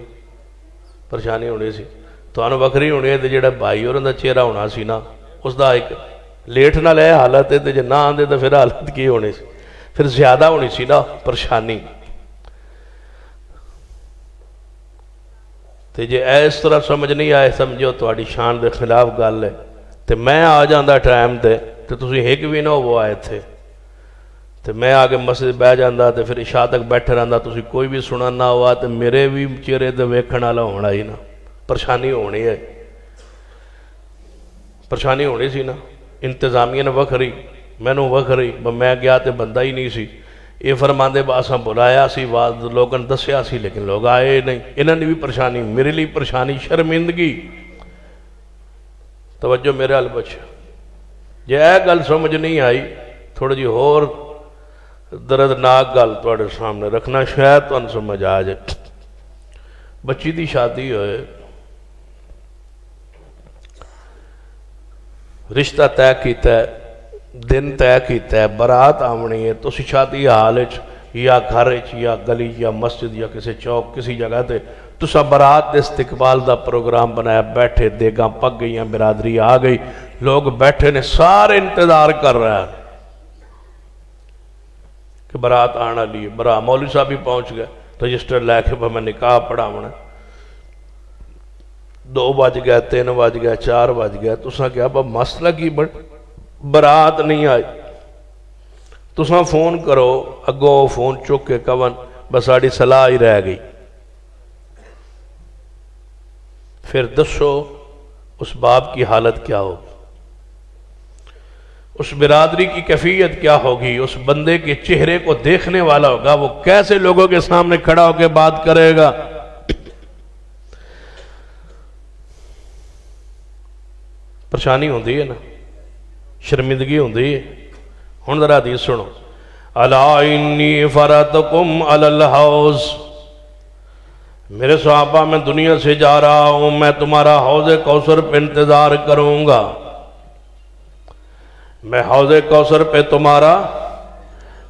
Speaker 4: پریشانی ہونی سی تو انہوں وکری ہونی ہے، جڑا بھائی اور اندھا چہرہ ہونا سی نا، اس دا ایک لیٹ نہ لے حالت ہے، جے نہ آندے تو پھر حالت کی ہونی سی، پھر زیادہ ہونی سی نا پریشانی۔ تے جے اس طرح سمجھ نہیں آئے، سمجھو تواڈی شان دے خلاف گل ہے، تے میں آ جاندہ ٹائم تے تسی ایک بھی نہ وہ آئے تھے، تے میں آگے مسجد بہ جاندہ تے پھر عشاء تک بیٹھے رہندا، تسی کوئی بھی سننا نہ ہوا تے میرے بھی چہرے تے ویکھن والا ہونا ہی نا، پریشانی ہونی ہے، پریشانی ہونی سی نا۔ انتظامیہ نے وکھری، میں نو وکھری، میں گیا تے بندہ ہی نہیں سی، یہ فرماندے باساں بلایا سی، لوگوں نے دسیا سی لیکن لوگ آئے نہیں، انہوں نے بھی پریشانی، میرے لیے پریشانی، شرمندگی۔ توجہ میرے حال بچ جے اے گل سمجھ نہیں آئی، تھوڑا جی اور دردناک گل تواڈے سامنے رکھنا، شاید تو ان سمجھ آ جائے۔ بچی دی شادی ہوئے، رشتہ طے کیتا ہے، دن طے کیتا ہے، برات آمنی ہے، تو شادی حال یا گھر یا گلی یا مسجد یا کسی چوک کسی جگہ تے تو سا برات دے استقبال دا پروگرام بنایا، بیٹھے دیگاں پک گئی ہیں، برادری آ گئی، لوگ بیٹھے نے، سارے انتظار کر رہا ہے کہ برات آنا لیے، مولوی صاحب بھی پہنچ گئے، رجسٹر لے کے میں نکاح پڑھا ہونا، 2 بج گئے، 3 بج گئے، 4 بج گئے، تو سا کیا مسئلہ کی برات نہیں آئی، تو سا فون کرو، اگو فون چک کے کون بس آڑی صلاح ہی رہ گئی، پھر دسو اس باپ کی حالت کیا ہوگی، اس برادری کی کیفیت کیا ہوگی، اس بندے کے چہرے کو دیکھنے والا ہوگا، وہ کیسے لوگوں کے سامنے کھڑا ہو کے بات کرے گا۔ پریشانی ہوندی ہے نا، شرمندگی ہوندی ہے۔ ہن ذرا حدیث سنو، الا انی فرتکم علی الحوض، میرے صحابہ میں دنیا سے جا رہا ہوں، میں تمہارا حوض کوثر پہ انتظار کروں گا، میں حوض کوثر پہ تمہارا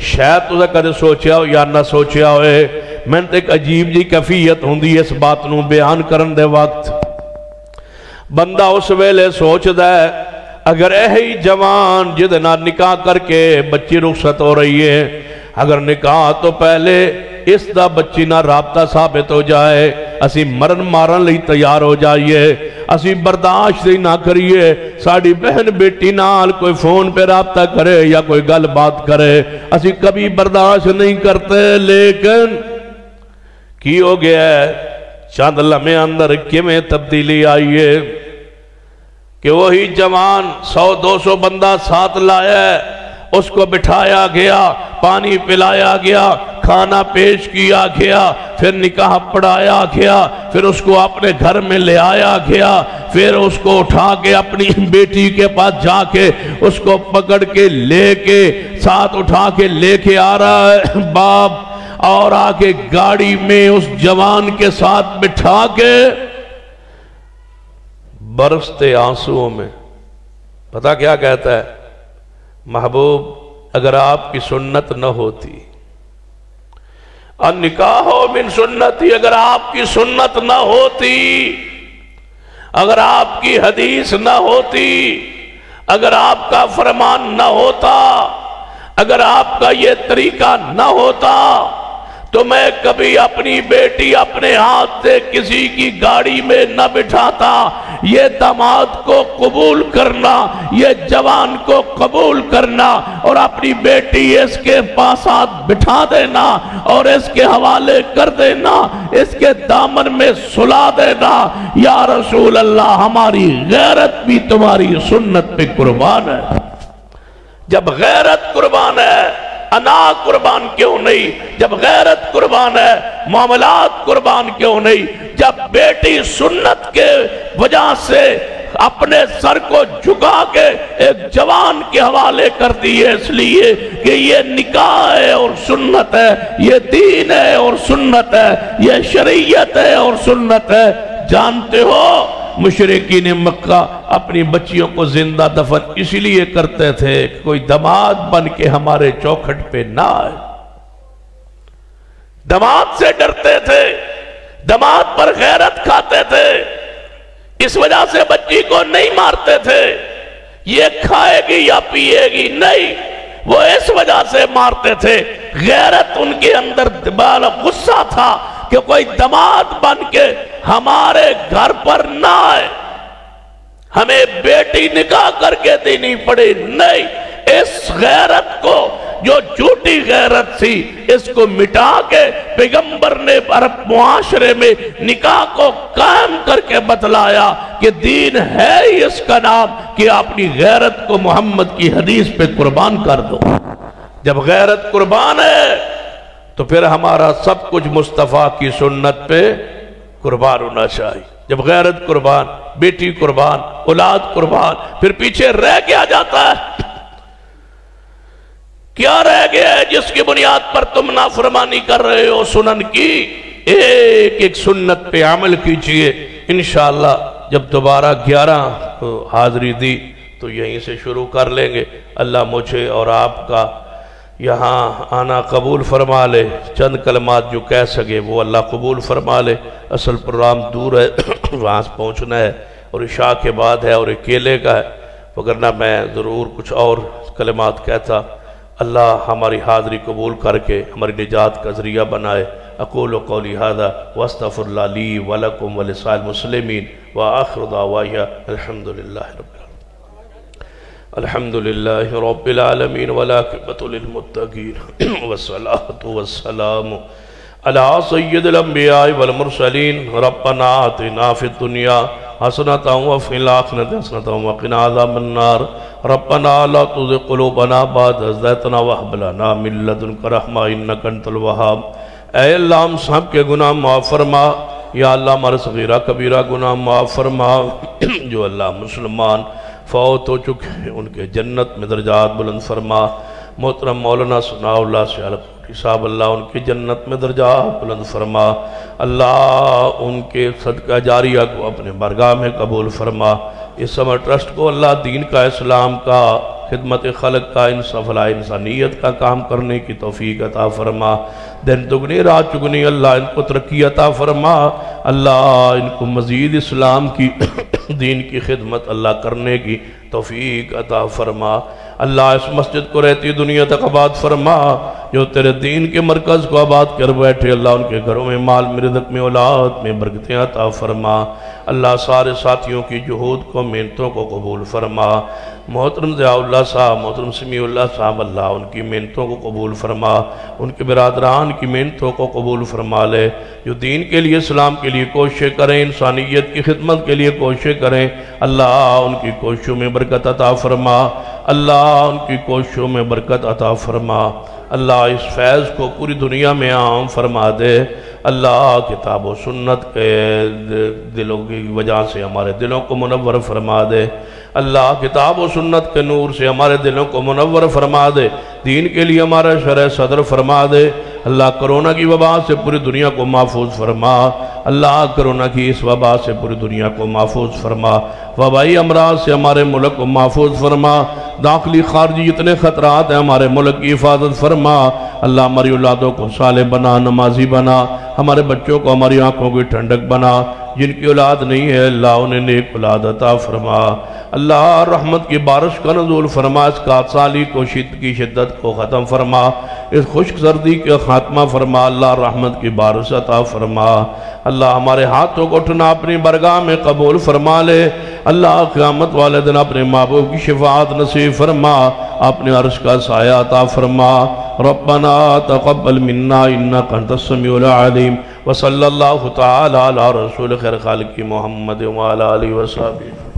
Speaker 4: شاید تو کدے سوچیا ہو یا نہ سوچیا ہوئے، میں نے ایک عجیب جی کیفیت ہوندی اس بات نو بیان کرن دے وقت۔ بندہ اس ویلے سوچ دے اگر ہی جوان جدنا نکاح کر کے بچی رخصت ہو رہی ہے، اگر نکاح تو پہلے اس دا بچی نہ رابطہ ثابت ہو جائے، اسی مرن مارن لئی تیار ہو جائیے، اسی برداشت ہی نہ کریے ساڑی بہن بیٹی نال کوئی فون پہ رابطہ کرے یا کوئی گل بات کرے، اسی کبھی برداشت نہیں کرتے۔ لیکن کی ہو گیا ہے چاند لمحے اندر کیویں تبدیلی آئی ہے کہ وہی جوان 100-200 بندہ ساتھ لایا ہے، اس کو بٹھایا گیا، پانی پلایا گیا، کھانا پیش کیا گیا، پھر نکاح پڑھایا گیا، پھر اس کو اپنے گھر میں لے آیا گیا، پھر اس کو اٹھا کے اپنی بیٹی کے پاس جا کے اس کو پکڑ کے لے کے ساتھ اٹھا کے لے کے آ رہا ہے باپ، اور آگے گاڑی میں اس جوان کے ساتھ بٹھا کے برستے آنسوؤں میں پتہ کیا کہتا ہے، محبوب اگر آپ کی سنت نہ ہوتی، النکاح من سنتی، اگر آپ کی سنت نہ ہوتی، اگر آپ کی حدیث نہ ہوتی، اگر آپ کا فرمان نہ ہوتا، اگر آپ کا یہ طریقہ نہ ہوتا، تو میں کبھی اپنی بیٹی اپنے ہاتھ سے کسی کی گاڑی میں نہ بٹھاتا۔ یہ داماد کو قبول کرنا، یہ جوان کو قبول کرنا اور اپنی بیٹی اس کے پاس ہاتھ بٹھا دینا اور اس کے حوالے کر دینا، اس کے دامن میں سلا دینا۔ یا رسول اللہ ہماری غیرت بھی تمہاری سنت پہ قربان ہے۔ جب غیرت قربان ہے انا قربان کیوں نہیں؟ جب غیرت قربان ہے معاملات قربان کیوں نہیں؟ جب بیٹی سنت کے وجہ سے اپنے سر کو جھکا کے ایک جوان کے حوالے کر دیے اس لیے کہ یہ نکاح ہے اور سنت ہے، یہ دین ہے اور سنت ہے، یہ شریعت ہے اور سنت ہے۔ جانتے ہو مشرکین مکہ اپنی بچیوں کو زندہ دفن اسی لیے کرتے تھے کہ کوئی داماد بن کے ہمارے چوکھٹ پہ نہ آئے۔ داماد سے ڈرتے تھے، داماد پر غیرت کھاتے تھے، اس وجہ سے بچی کو نہیں مارتے تھے یہ کھائے گی یا پیے گی، نہیں، وہ اس وجہ سے مارتے تھے، غیرت ان کے اندر غصہ تھا کہ کوئی داماد بن کے ہمارے گھر پر نہ آئے، ہمیں بیٹی نکاح کر کے دینی پڑے، نہیں۔ اس غیرت کو جو جھوٹی غیرت تھی اس کو مٹا کے پیغمبر نے عرب معاشرے میں نکاح کو قائم کر کے بتلایا کہ دین ہے ہی اس کا نام کہ اپنی غیرت کو محمد کی حدیث پہ قربان کر دو۔ جب غیرت قربان ہے تو پھر ہمارا سب کچھ مصطفیٰ کی سنت پہ قربان ہونا چاہیے۔ جب غیرت قربان، بیٹی قربان، اولاد قربان، پھر پیچھے رہ کیا جاتا ہے؟ کیا رہ گیا ہے جس کی بنیاد پر تم نافرمانی کر رہے ہو سنن کی؟ ایک ایک سنت پہ عمل کیجئے۔ انشاءاللہ جب دوبارہ 11 حاضری دی تو یہیں سے شروع کر لیں گے۔ اللہ مجھے اور آپ کا یہاں آنا قبول فرما لے، چند کلمات جو کہہ سکے وہ اللہ قبول فرما لے۔ اصل پروگرام دور ہے، وہاں سے پہنچنا ہے اور عشاء کے بعد ہے اور اکیلے کا ہے، وگرنہ میں ضرور کچھ اور کلمات کہتا۔ اللہ ہماری حاضری قبول کر کے ہماری نجات کا ذریعہ بنائے۔ اقول قولی ھذا واستغفر اللہ لی ولکم ولسائر المسلمین وآخر دعوایا الحمدللہ رب العالمین۔ الحمدللہ رب العالمین والعاقبۃ للمتقین والصلاة والسلام علی سید الانبیاء والمرسلین۔ ربنا آتنا فی الدنیا حسنۃ وفی الآخرۃ حسنۃ وقنا عذاب النار۔ ربنا لا تزغ قلوبنا بعد إذ هديتنا وهب لنا من لدنك رحمة إنك أنت الوهاب۔ اے اللہ ہم سب کے گناہ معاف فرما، یا اللہ ہمارے صغیرہ کبیرہ گناہ معاف فرما۔ جو اللہ مسلمان فوت ہو چکے ہیں ان کے جنت میں درجات بلند فرما۔ محترم مولانا ثناء اللہ سیالکوٹی صاحب اللہ ان کی جنت میں درجات بلند فرما۔ اللہ ان کے صدقہ جاریہ کو اپنے بارگاہ میں قبول فرما۔ اس سمر ٹرسٹ کو اللہ دین کا، اسلام کا خدمت خلق کا فلاح انسانیت کا کام کرنے کی توفیق عطا فرما، دن دگنی رات چگنی اللہ ان کو ترقی عطا فرما، اللہ ان کو مزید اسلام کی دین کی خدمت اللہ کرنے کی توفیق عطا فرما، اللہ اس مسجد کو رہتی دنیا تک آباد فرما، جو تیرے دین کے مرکز کو آباد کر بیٹھے اللہ ان کے گھروں میں مال میں رزق میں اولاد میں برکتیں عطا فرما، اللہ سارے ساتھیوں کی جہود کو محنتوں کو قبول فرما، محترم ضیاء اللہ صاحب محترم سمیع اللہ صاحب اللہ ان کی محنتوں کو قبول فرما، ان کے برادران کی محنتوں کو قبول فرما لے، جو دین کے لیے اسلام کے لیے کوششیں کریں انسانیت کی خدمت کے لیے کوششیں کریں اللہ ان کی کوششوں میں برکت عطا فرما، اللہ ان کی کوششوں میں برکت عطا فرما، اللہ اس فیض کو پوری دنیا میں عام فرما دے، اللہ کتاب و سنت کے دلوں کی وجہ سے ہمارے دلوں کو منور فرما دے، اللہ کتاب و سنت کے نور سے ہمارے دلوں کو منور فرما دے، دین کے لیے ہمارا شرح صدر فرما دے، اللہ کرونا کی وبا سے پوری دنیا کو محفوظ فرما، اللہ کرونا کی اس وبا سے پوری دنیا کو محفوظ فرما، وبائی امراض سے ہمارے ملک کو محفوظ فرما، داخلی خارجی جتنے خطرات ہیں ہمارے ملک کی حفاظت فرما، اللہ ہماری اولادوں کو صالح بنا نمازی بنا، ہمارے بچوں کو ہماری آنکھوں کی ٹھنڈک بنا، جن کی اولاد نہیں ہے اللہ انہیں نیک اولاد عطا فرما، اللہ رحمت کی بارش کا نزول فرما، اس کات سالی کو کی شدت کو ختم فرما، اس خشک سردی کا خاتمہ فرما، اللہ رحمت کی بارش عطا فرما، اللہ ہمارے ہاتھوں کو اٹھنا اپنی برگاہ میں قبول فرما لے، اللہ قیامت والے دن اپنے محبوب کی شفاعت نصیب فرما، اپنے عرش کا سایہ عطا فرما، ربنا تقبل منا انک انت السمیع العلیم، وصلی اللہ تعالی علی رسول خیر خالق محمد وعلی آلہ وصحبہ۔